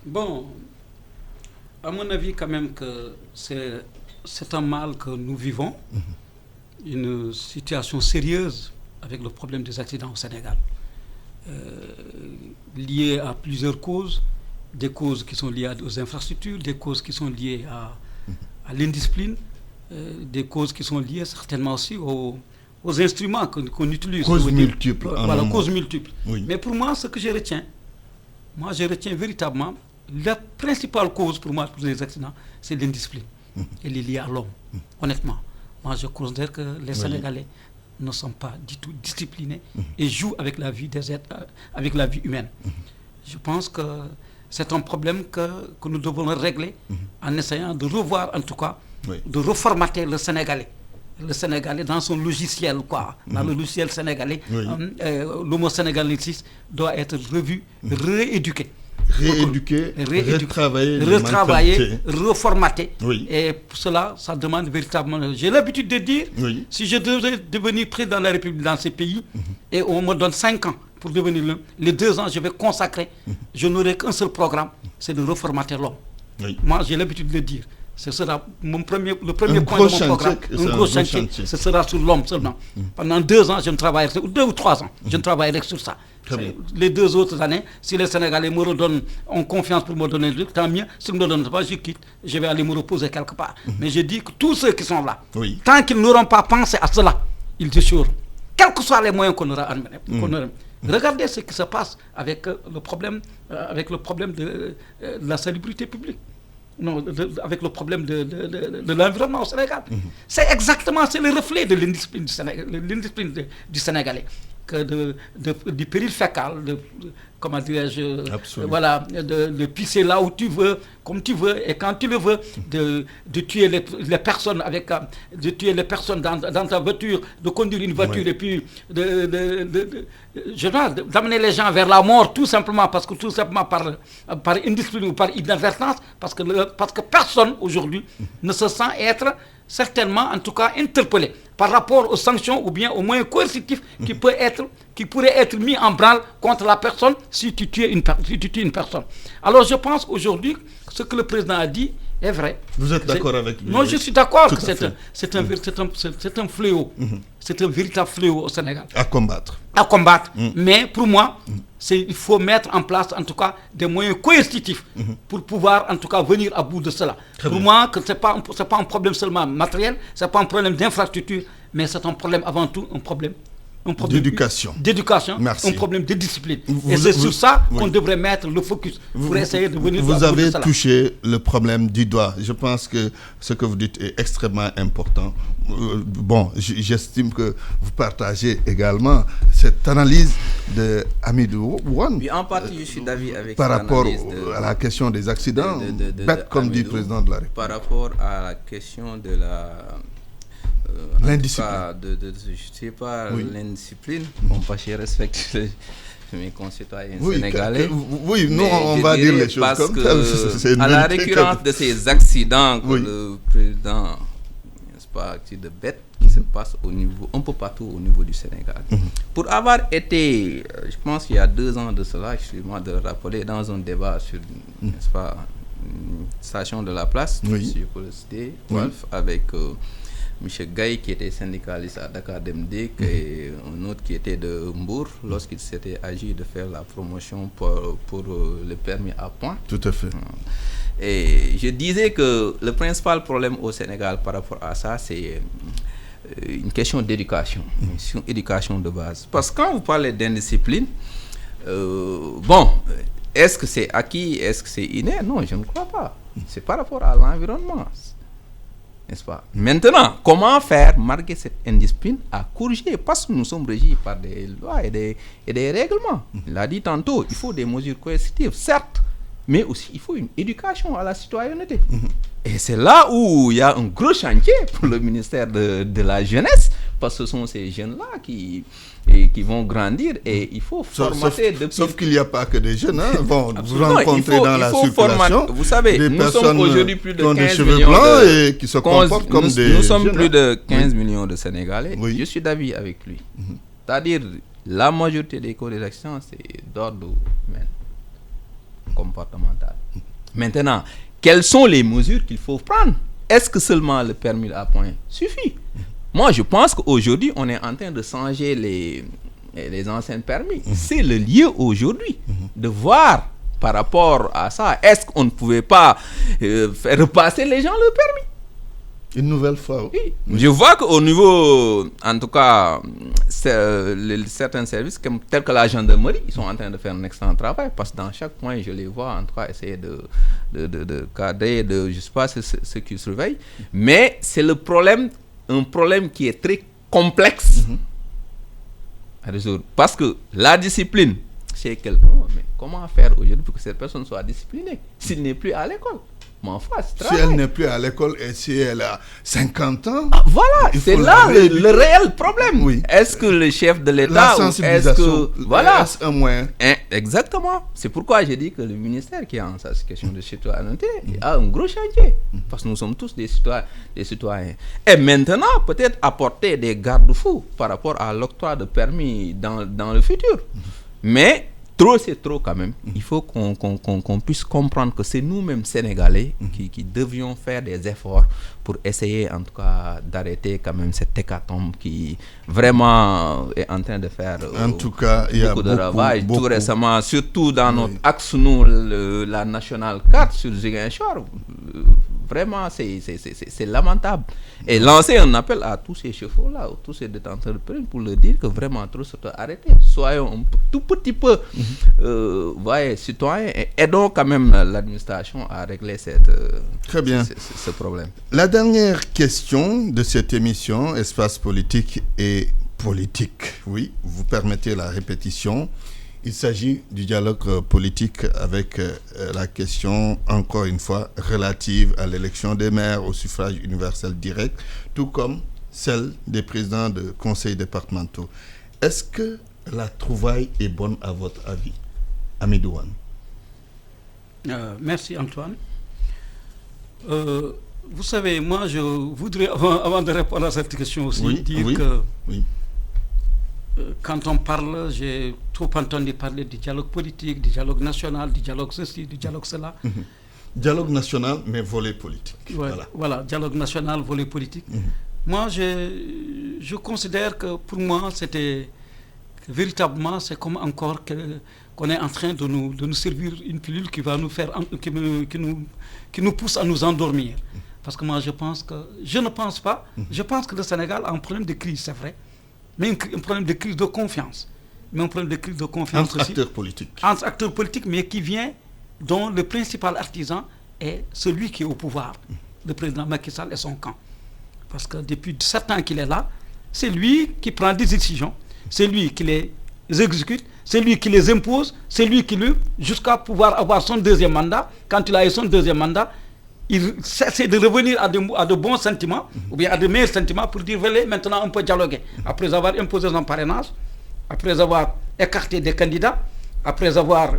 Bon, à mon avis quand même que c'est un mal que nous vivons, une situation sérieuse avec le problème des accidents au Sénégal, lié à plusieurs causes, des causes qui sont liées aux infrastructures, des causes qui sont liées à l'indiscipline, des causes qui sont liées certainement aussi aux instruments qu'on utilise. Causes multiples. Voilà, causes multiples. Oui. Mais pour moi, ce que je retiens, véritablement, la principale cause pour moi pour les accidents, c'est l'indiscipline. Elle est liée à l'homme, honnêtement. Moi, je considère que les Sénégalais ne sont pas du tout disciplinés et jouent avec la vie des êtres, avec la vie humaine. Je pense que c'est un problème que nous devons régler en essayant de revoir, en tout cas, de reformater le Sénégalais. Le Sénégalais dans son logiciel, quoi. Dans le logiciel sénégalais, l'homo sénégalensis doit être revu, rééduqué. Rééduquer, retravailler, reformater. Et pour cela, ça demande véritablement... J'ai l'habitude de dire, si je devais devenir président de la République dans ces pays, et on me donne 5 ans pour devenir les 2 ans, je vais consacrer, je n'aurai qu'un seul programme, c'est de reformater l'homme. Moi, j'ai l'habitude de le dire. Ce sera le premier point de mon programme. Un gros chantier. Ce sera sur l'homme seulement. Pendant 2 ans, je ne travaillerai, 2 ou 3 ans, je ne travaillerai que sur ça. Les 2 autres années, si les Sénégalais me redonnent, ont confiance pour me donner le truc, tant mieux. S'ils ne me donnent pas, je quitte. Je vais aller me reposer quelque part. Mais je dis que tous ceux qui sont là, tant qu'ils n'auront pas pensé à cela, ils échoueront. Quels que soient les moyens qu'on aura amenés. Regardez ce qui se passe avec le problème de la salubrité publique. Non, avec le problème de l'environnement au Sénégal. C'est le reflet de l'indiscipline du Sénégalais, du péril fécal, comment dirais-je, voilà, de pisser là où tu veux, comme tu veux et quand tu le veux, de tuer les personnes dans ta voiture, de conduire une voiture et puis d'amener les gens vers la mort tout simplement par indiscipline ou par inadvertance, parce que personne aujourd'hui ne se sent être certainement, en tout cas, interpellé par rapport aux sanctions ou bien aux moyens coercitifs qui pourraient être mis en branle contre la personne si tu tues une personne. Alors je pense aujourd'hui que ce que le président a dit est vrai. Vous êtes d'accord avec lui? Non, je suis d'accord que c'est un fléau. C'est un véritable fléau au Sénégal. À combattre. Mais pour moi, il faut mettre en place en tout cas des moyens coercitifs pour pouvoir en tout cas venir à bout de cela. Pour moi, que ce n'est pas un problème seulement matériel, ce n'est pas un problème d'infrastructure, mais c'est un problème avant tout, un problème d'éducation, un problème de discipline. Et c'est sur ça qu'on devrait mettre le focus pour essayer de venir. Vous avez touché le problème du doigt. Je pense que ce que vous dites est extrêmement important. Bon, j'estime que vous partagez également cette analyse de Hamidou Wane. Oui, en partie, je suis d'avis avec par rapport à la question des accidents, bête comme dit le président de la République. Par rapport à la question de l'indiscipline. Je sais pas, l'indiscipline. Bon, parce que je respecte mes concitoyens sénégalais. On va dire les choses comme ça. À la récurrence de ces accidents que le président, n'est-ce pas, de bêtes qui se passent un peu partout au niveau du Sénégal. Pour avoir été, je pense qu'il y a 2 ans de cela, excusez-moi de le rappeler, dans un débat sur, n'est-ce pas, une station de la place, sur Cité, avec M. Gaye qui était syndicaliste à Dakar Demdik et un autre qui était de Mbour lorsqu'il s'était agi de faire la promotion pour le permis à points. Tout à fait. Et je disais que le principal problème au Sénégal par rapport à ça, c'est une question d'éducation, une éducation de base. Parce que quand vous parlez d'indiscipline, est-ce que c'est acquis, est-ce que c'est inné? Non, je ne crois pas. C'est par rapport à l'environnement. N'est-ce pas? Maintenant, comment faire marquer cette indiscipline à corriger? Parce que nous sommes régis par des lois et des règlements. Il l'a dit tantôt, il faut des mesures coercitives, certes, mais aussi il faut une éducation à la citoyenneté. Et c'est là où il y a un gros chantier pour le ministère de la Jeunesse, parce que ce sont ces jeunes-là qui vont grandir et il faut formater sauf qu'il n'y a pas que des jeunes, hein. Bon, vous rencontrez dans la circulation vous savez, des nous sommes aujourd'hui plus de 15 des cheveux millions blancs et qui se comportent comme des nous sommes jeunes, plus de 15 millions de Sénégalais. Oui. Je suis d'avis avec lui. C'est-à-dire, la majorité des causes d'accident, c'est d'ordre comportemental. Maintenant, quelles sont les mesures qu'il faut prendre? Est-ce que seulement le permis à point suffit? Moi, je pense qu'aujourd'hui, on est en train de changer les anciens permis. C'est le lieu aujourd'hui de voir par rapport à ça. Est-ce qu'on ne pouvait pas faire repasser les gens le permis? Une nouvelle fois. Oui. Je vois qu'au niveau, en tout cas, certains services, tels que la gendarmerie, ils sont en train de faire un excellent travail parce que dans chaque point, je les vois en tout cas essayer de cadrer, je ne sais pas ce qu'ils surveillent. Mais c'est un problème qui est très complexe à résoudre. Parce que la discipline, c'est quelqu'un, mais comment faire aujourd'hui pour que cette personne soit disciplinée s'il n'est plus à l'école? Si elle n'est plus à l'école et si elle a 50 ans... voilà, c'est là le réel problème. Oui. Est-ce que le chef de l'État... La sensibilisation, est un moyen. Exactement. C'est pourquoi j'ai dit que le ministère qui est en sa question de citoyenneté a un gros chantier. Parce que nous sommes tous des citoyens. Et maintenant, peut-être apporter des garde-fous par rapport à l'octroi de permis dans le futur. Mais... trop, c'est trop quand même. Il faut qu'on puisse comprendre que c'est nous-mêmes Sénégalais qui devions faire des efforts pour essayer en tout cas d'arrêter quand même cette hécatombe qui vraiment est en train de faire en tout cas, il y a beaucoup de ravages. Tout récemment, surtout dans notre axe, nous, la Nationale 4 sur Ziguinchor. Vraiment, c'est lamentable. Et lancer un appel à tous ces chauffeurs-là, tous ces détenteurs de permis pour leur dire que vraiment, trop se doit arrêter. Soyons un tout petit peu citoyens et aidons quand même l'administration à régler Très bien. ce problème. La dernière question de cette émission, Espace politique et politique. Oui, vous permettez la répétition. Il s'agit du dialogue politique avec la question, encore une fois, relative à l'élection des maires au suffrage universel direct, tout comme celle des présidents de conseils départementaux. Est-ce que la trouvaille est bonne à votre avis, Hamidou Wane? Merci Antoine. Vous savez, moi je voudrais, avant de répondre à cette question aussi, dire que quand on parle, j'ai trop entendu parler du dialogue politique, du dialogue national, du dialogue ceci, du dialogue cela. Dialogue national, mais volet politique. Ouais, voilà, dialogue national, volet politique. Moi, je considère que pour moi, c'était véritablement, c'est comme encore qu'on est en train de nous servir une pilule qui va nous faire, qui nous pousse à nous endormir. Parce que moi, je ne pense pas, je pense que le Sénégal a un problème de crise, c'est vrai. Mais un problème de crise de confiance. Mais un problème de crise de confiance entre aussi. Acteurs politiques. Entre acteurs politiques, mais qui vient, dont le principal artisan est celui qui est au pouvoir, le président Macky Sall et son camp. Parce que depuis 7 ans qu'il est là, c'est lui qui prend des décisions, c'est lui qui les exécute, c'est lui qui les impose, c'est lui qui lutte jusqu'à pouvoir avoir son deuxième mandat. Quand il a eu son deuxième mandat, il essaie de revenir à de bons sentiments, ou bien à de meilleurs sentiments pour dire, venez, maintenant on peut dialoguer. Après avoir imposé son parrainage, après avoir écarté des candidats, après avoir,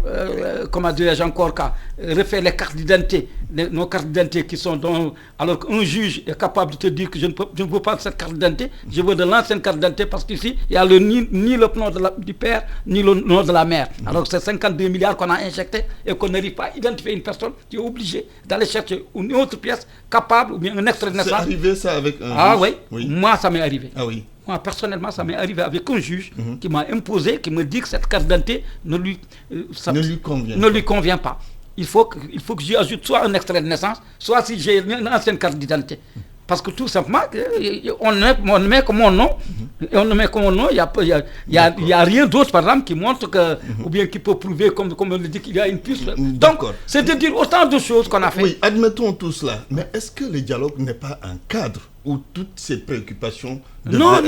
comment dirais-je encore, refait les cartes d'identité, nos cartes d'identité qui sont dans... Alors qu'un juge est capable de te dire que je ne veux pas cette carte d'identité, je veux de l'ancienne carte d'identité parce qu'ici, il n'y a ni le nom du père, ni le nom de la mère. Alors que c'est 52 milliards qu'on a injectés et qu'on n'arrive pas à identifier une personne, tu es obligé d'aller chercher une autre pièce capable ou bien un extrait de naissance. C'est arrivé ça avec un Ah juge? Oui, moi ça m'est arrivé. Ah oui. Moi, personnellement, ça m'est arrivé avec un juge qui m'a imposé, qui me dit que cette carte d'identité ne lui convient pas. Il faut que j'y ajoute soit un extrait de naissance, soit si j'ai une ancienne carte d'identité. Parce que tout simplement, on met comme mon nom, et on le met comme mon nom, il n'y a rien d'autre, par exemple, qui montre que, ou bien qui peut prouver, comme on le dit, qu'il y a une piste. Donc, c'est de dire autant de choses qu'on a fait. Oui, admettons tout cela. Mais est-ce que le dialogue n'est pas un cadre où toutes ces préoccupations non,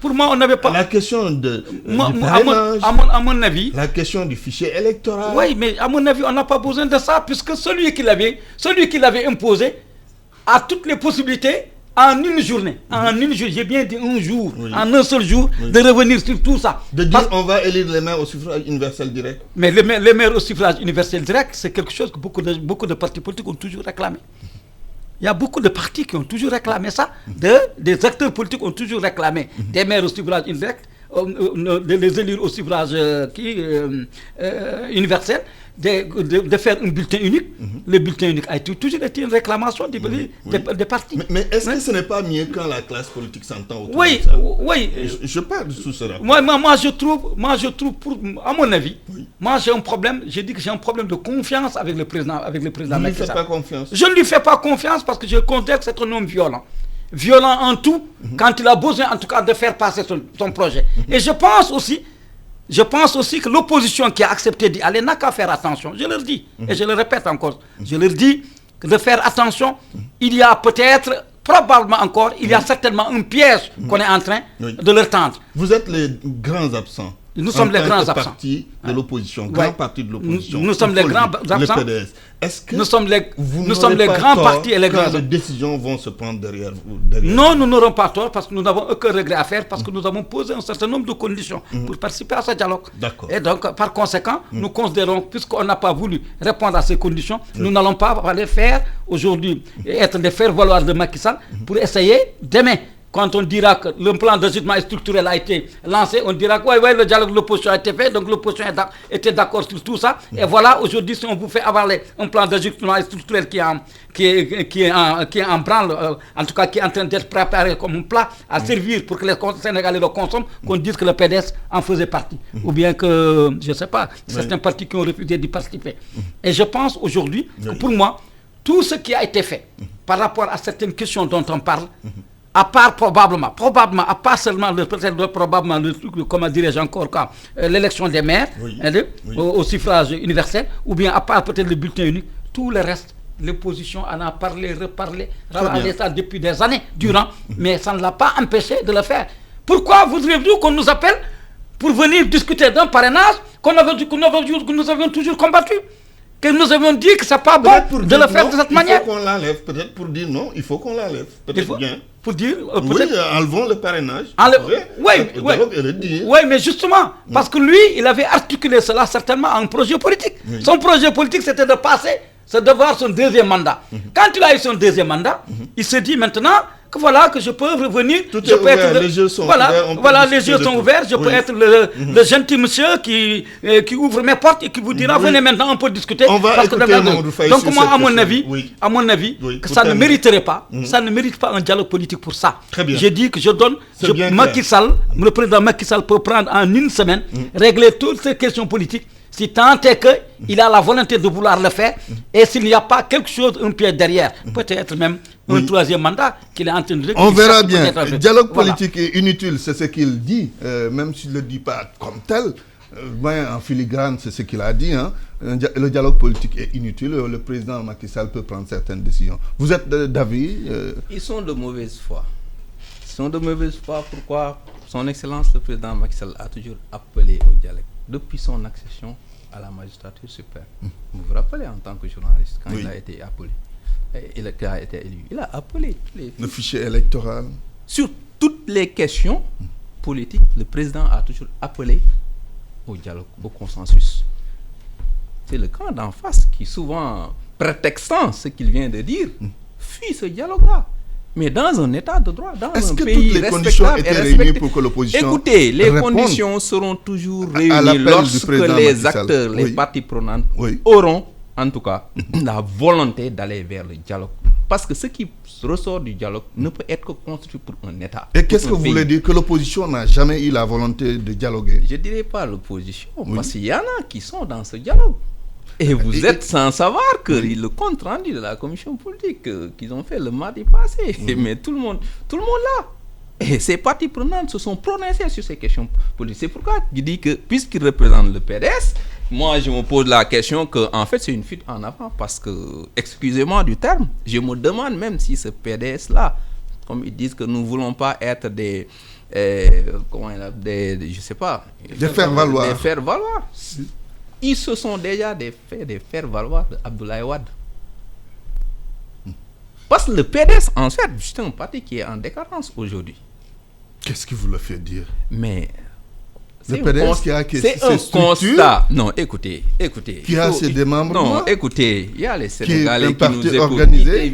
pour moi, on n'avait pas... La question du parrainage, à mon avis... La question du fichier électoral... Oui, mais à mon avis, on n'a pas besoin de ça, puisque celui qui l'avait imposé a toutes les possibilités en une journée, j'ai bien dit un jour, en un seul jour, de revenir sur tout ça. De dire on va élire les maires au suffrage universel direct. Mais les maires au suffrage universel direct, c'est quelque chose que beaucoup de partis politiques ont toujours réclamé. Il y a beaucoup de partis qui ont toujours réclamé ça, des acteurs politiques ont toujours réclamé des maires au suffrage indirect, les élus au suffrage universel, de faire un bulletin unique. Le bulletin unique a toujours été une réclamation des partis. Mais est-ce que ce n'est pas mieux quand la classe politique s'entend autour de ça? Oui. Je parle sous ce rapport. Moi, je trouve, à mon avis, moi j'ai un problème, j'ai dit que j'ai un problème de confiance avec le président Macky Sall. Vous ne lui faites pas confiance? Je ne lui fais pas confiance parce que je considère que c'est un homme violent. Violent en tout, quand il a besoin en tout cas de faire passer son projet. Et je pense aussi que l'opposition qui a accepté d'y aller n'a qu'à faire attention. Je leur dis, et je le répète encore, je leur dis que de faire attention, il y a peut-être, probablement encore, il y a certainement un piège qu'on est en train de leur tendre. Vous êtes les grands absents. Nous sommes les grands absents. Parti de l'opposition, grand parti de l'opposition. Nous sommes les grands absents. Le PDS. Est-ce que nous sommes les grands partis et les grands absents. Les décisions vont se prendre derrière vous? Non, nous n'aurons pas tort parce que nous n'avons aucun regret à faire, parce que nous avons posé un certain nombre de conditions pour participer à ce dialogue. Et donc, par conséquent, nous considérons, puisqu'on n'a pas voulu répondre à ces conditions, nous n'allons pas aller faire aujourd'hui, être les faire-valoir de Macky Sall pour essayer demain. Quand on dira que le plan d'ajustement structurel a été lancé, on dira que le dialogue de l'opposition a été fait, donc l'opposition était d'accord sur tout ça. Et voilà, aujourd'hui, si on vous fait avaler un plan d'ajustement structurel qui est en branle, en tout cas qui est en train d'être préparé comme un plat à servir pour que les Sénégalais le consomment, qu'on dise que le PDS en faisait partie. Ou bien que, je ne sais pas, certains partis qui ont refusé d'y participer. Et je pense aujourd'hui que pour moi, tout ce qui a été fait par rapport à certaines questions dont on parle, à part probablement, à part seulement probablement le truc, comment dirais-je encore, l'élection des maires au suffrage universel, ou bien à part peut-être le bulletin unique, tout le reste, l'opposition en a parlé, reparlé, ça depuis des années durant, mais ça ne l'a pas empêché de le faire. Pourquoi voudriez-vous qu'on nous appelle pour venir discuter d'un parrainage que nous avions toujours combattu? Que nous avions dit que ce n'est pas bon de le faire de cette manière. Il faut qu'on l'enlève, peut-être pour dire non, il faut qu'on l'enlève. Peut-être bien. Pour dire, enlevons le parrainage. Oui, mais justement, parce que lui, il avait articulé cela certainement en un projet politique. Son projet politique, c'était de passer, c'est de voir son deuxième mandat. Quand il a eu son deuxième mandat, il se dit maintenant que voilà, que je peux revenir. Les jeux sont ouverts. Les jeux sont ouverts. Je peux être le gentil monsieur qui ouvre mes portes et qui vous dira venez maintenant, on peut discuter. On va écouter Mamadou Faye. Donc moi, à mon avis, que ça ne mériterait pas. Ça ne mérite pas un dialogue politique pour ça. J'ai dit que je donne. Macky Sall, le président Macky Sall peut prendre en une semaine, régler toutes ces questions politiques. Si tant est qu'il a la volonté de vouloir le faire, et s'il n'y a pas quelque chose, un pied derrière, peut-être même un troisième mandat qu'il est en train de... On verra bien. Le dialogue politique est inutile, c'est ce qu'il dit, même s'il ne le dit pas comme tel. En filigrane, c'est ce qu'il a dit. Le dialogue politique est inutile. Le président Macky Sall peut prendre certaines décisions. Vous êtes d'avis Ils sont de mauvaise foi. Pourquoi Son Excellence, le président Macky Sall, a toujours appelé au dialogue depuis son accession à la magistrature suprême. Vous vous rappelez en tant que journaliste, quand il a été appelé, il a été élu, il a appelé le fichier électoral. Sur toutes les questions politiques, le président a toujours appelé au dialogue, au consensus. C'est le camp d'en face qui, souvent prétextant ce qu'il vient de dire, fuit ce dialogue-là. Mais dans un état de droit, dans un pays toutes les conditions étaient réunies pour que l'opposition Écoutez, les conditions seront toujours réunies lorsque les acteurs, les parties prenantes auront, en tout cas, la volonté d'aller vers le dialogue. Parce que ce qui ressort du dialogue ne peut être que construit pour un État. Et qu'est-ce que vous voulez dire? Que l'opposition n'a jamais eu la volonté de dialoguer? Je ne dirais pas l'opposition, parce qu'il y en a qui sont dans ce dialogue. Et vous êtes sans savoir que le compte rendu de la commission politique qu'ils ont fait le mardi passé, mais tout le monde là. Et ces parties prenantes se sont prononcées sur ces questions politiques. C'est pourquoi je dis que, puisqu'ils représentent le PDS, moi je me pose la question que, en fait, c'est une fuite en avant. Parce que, excusez-moi du terme, je me demande même si ce PDS-là, comme ils disent que nous ne voulons pas être des je sais pas. Des faire-valoir. Des faire-valoir. Ils se sont déjà des faire-valoir d'Abdoulaye Wade. Parce que le PDS, en fait, c'est un parti qui est en décadence aujourd'hui. Qu'est-ce qui vous le fait dire? Mais le PDS c'est un constat. Non, écoutez. Qui a ses démembrements? Non, écoutez, il y a les Sénégalais qui nous écoutent. Organisé.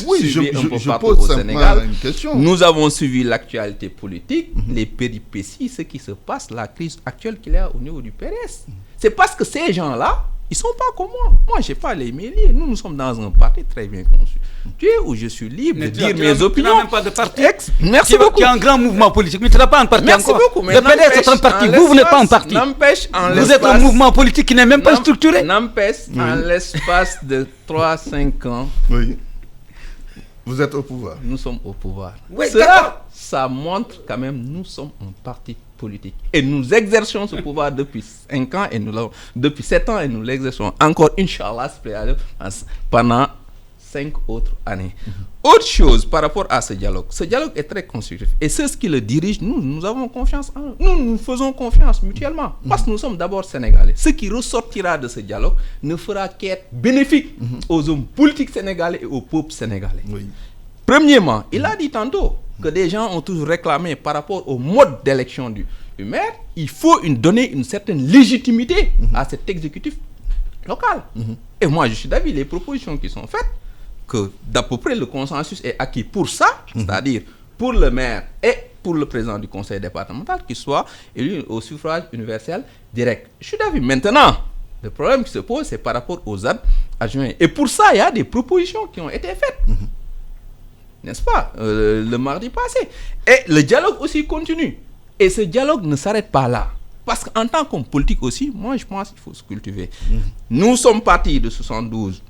Oui, je pose simplement une question. Nous avons suivi l'actualité politique, les péripéties, ce qui se passe, la crise actuelle qu'il y a au niveau du PDS. C'est parce que ces gens-là, ils ne sont pas comme moi. Moi, je n'ai pas les mêlés. Nous sommes dans un parti très bien conçu. Où je suis libre de dire mes opinions. Tu n'as même pas de parti. Merci beaucoup. Tu as un grand mouvement politique, mais tu n'as pas un parti encore. Merci beaucoup. Le PDS est un parti. Vous n'êtes pas un parti. Vous êtes un mouvement politique qui n'est même pas structuré. N'empêche, en l'espace de 3-5 ans, oui. Vous êtes au pouvoir. Nous sommes au pouvoir. Oui, ça montre quand même, nous sommes un parti politique. Et nous exerçons ce pouvoir depuis 5 ans, depuis 7 ans, et nous l'exerçons encore, Inch'Allah, pendant 5 autres années. Autre chose par rapport à ce dialogue est très constructif. Et ceux qui le dirigent, nous avons confiance en eux. Nous faisons confiance mutuellement. Parce que nous sommes d'abord Sénégalais. Ce qui ressortira de ce dialogue ne fera qu'être bénéfique aux hommes politiques sénégalais et au peuple sénégalais. Oui. Premièrement, il a dit tantôt que des gens ont toujours réclamé par rapport au mode d'élection du maire, il faut donner une certaine légitimité à cet exécutif local. Et moi, je suis d'avis, les propositions qui sont faites, que d'à peu près le consensus est acquis pour ça, c'est-à-dire pour le maire et pour le président du conseil départemental, qu'il soit élu au suffrage universel direct. Je suis d'avis. Maintenant, le problème qui se pose, c'est par rapport aux adjoints. Et pour ça, il y a des propositions qui ont été faites. N'est-ce pas, le mardi passé. Et le dialogue aussi continue. Et ce dialogue ne s'arrête pas là. Parce qu'en tant qu'homme politique aussi, moi je pense qu'il faut se cultiver. Nous sommes partis de 72,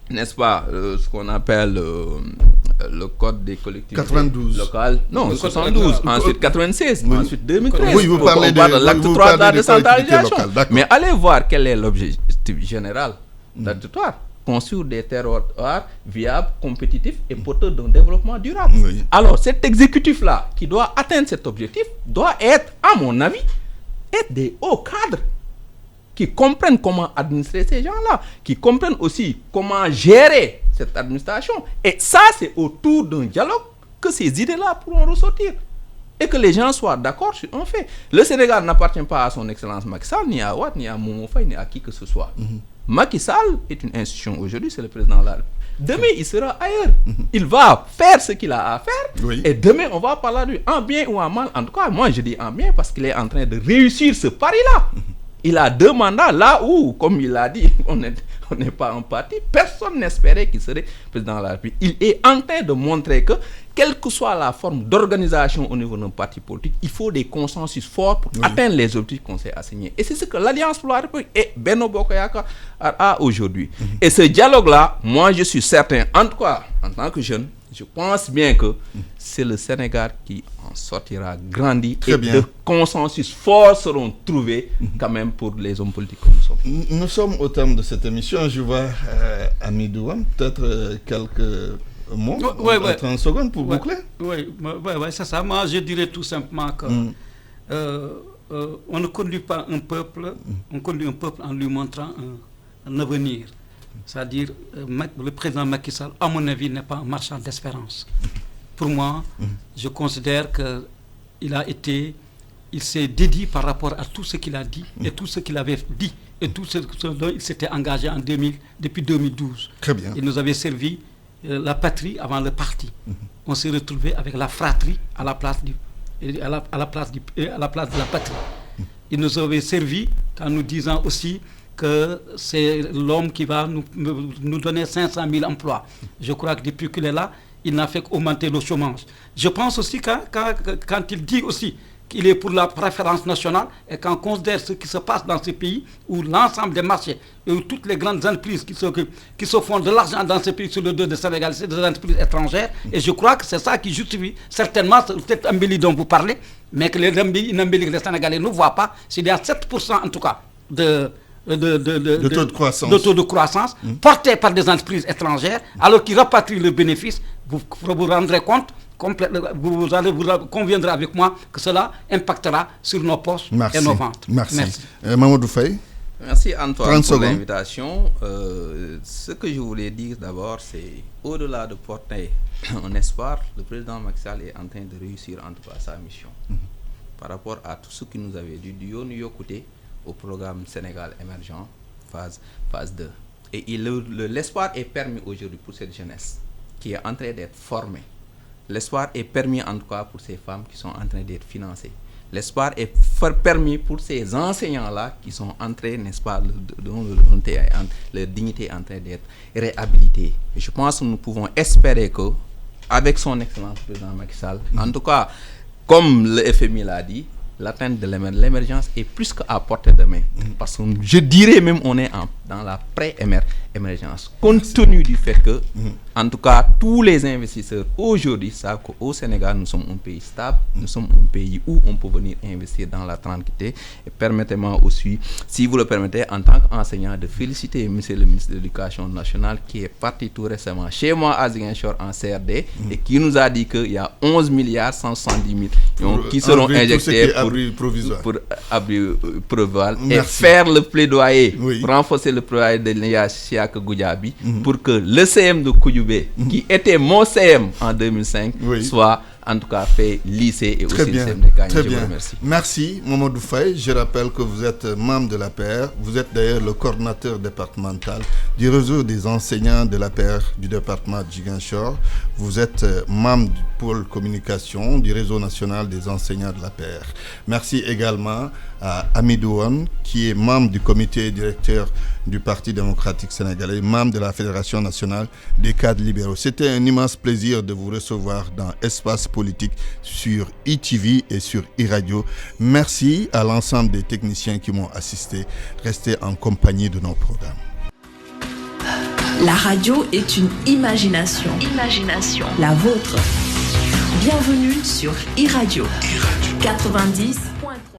n'est-ce pas, ce qu'on appelle le code des collectivités 92. Locales. Non, 72, ensuite 96, ensuite 2013. Oui, vous parlez de l'acte 3 de la décentralisation. Mais allez voir quel est l'objectif général d'acte 3. Construire des terroirs viables, compétitifs et porteurs d'un développement durable. Oui. Alors, cet exécutif-là, qui doit atteindre cet objectif, doit être, à mon avis, être des hauts cadres qui comprennent comment administrer ces gens-là, qui comprennent aussi comment gérer cette administration. Et ça, c'est autour d'un dialogue que ces idées-là pourront ressortir. Et que les gens soient d'accord sur un fait. Le Sénégal n'appartient pas à son excellence Macky Sall, ni à Ouad, ni à Momo Faye, ni à qui que ce soit. Macky Sall est une institution aujourd'hui, c'est le président de la République. Demain, il sera ailleurs. Il va faire ce qu'il a à faire. Oui. Et demain, on va parler de lui en bien ou en mal. En tout cas, moi, je dis en bien parce qu'il est en train de réussir ce pari-là. Il a 2 mandats là où, comme il l'a dit, on n'est pas un parti. Personne n'espérait qu'il serait président de la République. Il est en train de montrer que, quelle que soit la forme d'organisation au niveau d'un parti politique, il faut des consensus forts pour atteindre les objectifs qu'on s'est assignés. Et c'est ce que l'Alliance pour la République et Benno Bokk Yakaar a aujourd'hui. Et ce dialogue-là, moi je suis certain, en tout cas, en tant que jeune, je pense bien que c'est le Sénégal qui en sortira grandi. Très et bien. de consensus forts seront trouvés quand même pour les hommes politiques que nous sommes. Nous sommes au terme de cette émission. Je vois Amidouane, peut-être quelques mots, 30 secondes pour boucler. Oui, c'est ça. Moi, je dirais tout simplement que on ne conduit pas un peuple, on conduit un peuple en lui montrant un avenir. C'est-à-dire, le président Macky Sall, à mon avis, n'est pas un marchand d'espérance. Pour moi, je considère il s'est dédié par rapport à tout ce qu'il a dit et tout ce qu'il avait dit et tout ce dont il s'était engagé depuis 2012. Très bien. Il nous avait servi la patrie avant le parti. On s'est retrouvé avec la fratrie à la place de la patrie. Il nous avait servi en nous disant aussi que c'est l'homme qui va nous donner 500 000 emplois. Je crois que depuis qu'il est là, il n'a fait qu'augmenter le chômage. Je pense aussi quand il dit aussi qu'il est pour la préférence nationale et qu'on considère ce qui se passe dans ces pays où l'ensemble des marchés et où toutes les grandes entreprises qui se font de l'argent dans ces pays sur le dos des Sénégalais, c'est des entreprises étrangères. Et je crois que c'est ça qui justifie certainement cette embellie dont vous parlez, mais que les embellies que les Sénégalais ne voient pas. S'il y a 7% en tout cas de taux de croissance porté par des entreprises étrangères, alors qu'ils rapatrient le bénéfice, vous vous rendrez compte, vous conviendrez avec moi que cela impactera sur nos poches et nos ventes. Merci. Mamadou Faye. Merci Antoine pour l'invitation. Ce que je voulais dire d'abord, c'est au-delà de porter un espoir, le président Macky Sall est en train de réussir en tout cas sa mission. Par rapport à tout ce qu'il nous avait dit, du côté au programme Sénégal émergent, phase 2. Et l'espoir est permis aujourd'hui pour cette jeunesse qui est en train d'être formée. L'espoir est permis en tout cas pour ces femmes qui sont en train d'être financées. L'espoir est permis pour ces enseignants-là qui sont en train, n'est-ce pas, dont leur dignité est en train d'être réhabilitée. Et je pense que nous pouvons espérer que, avec son excellence président Macky Sall, en tout cas, comme le FMI l'a dit, l'atteinte de l'émergence est plus qu'à portée de main. Parce que je dirais même on est dans la pré-émergence. Compte tenu du fait que, en tout cas, tous les investisseurs aujourd'hui savent qu'au Sénégal, nous sommes un pays stable, nous sommes un pays où on peut venir investir dans la tranquillité. Et permettez-moi aussi, si vous le permettez, en tant qu'enseignant, de féliciter M. le ministre de l'Éducation nationale qui est parti tout récemment chez moi à Ziguinchor en CRD et qui nous a dit qu'il y a 11 milliards 170 millions qui seront injectés pour abri provisoire et faire le plaidoyer, renforcer le plaidoyer de Nia Siaka Goudiaby pour que le CM de Kouyoubé, qui était mon CM en 2005, soit en tout cas fait lycée et aussi le CM de Kanye. Très bien. Merci Mamadou Faye. Je rappelle que vous êtes membre de l'APR. Vous êtes d'ailleurs le coordinateur départemental du réseau des enseignants de l'APR du département de Ziguinchor. Vous êtes membre du pôle communication du réseau national des enseignants de l'APR. Merci également à Amidou Wan, qui est membre du comité directeur du Parti démocratique sénégalais, membre de la Fédération nationale des cadres libéraux. C'était un immense plaisir de vous recevoir dans Espace Politique sur ITV et sur iRadio. Merci à l'ensemble des techniciens qui m'ont assisté. Restez en compagnie de nos programmes. La radio est une imagination. La vôtre. Bienvenue sur iRadio 90.2.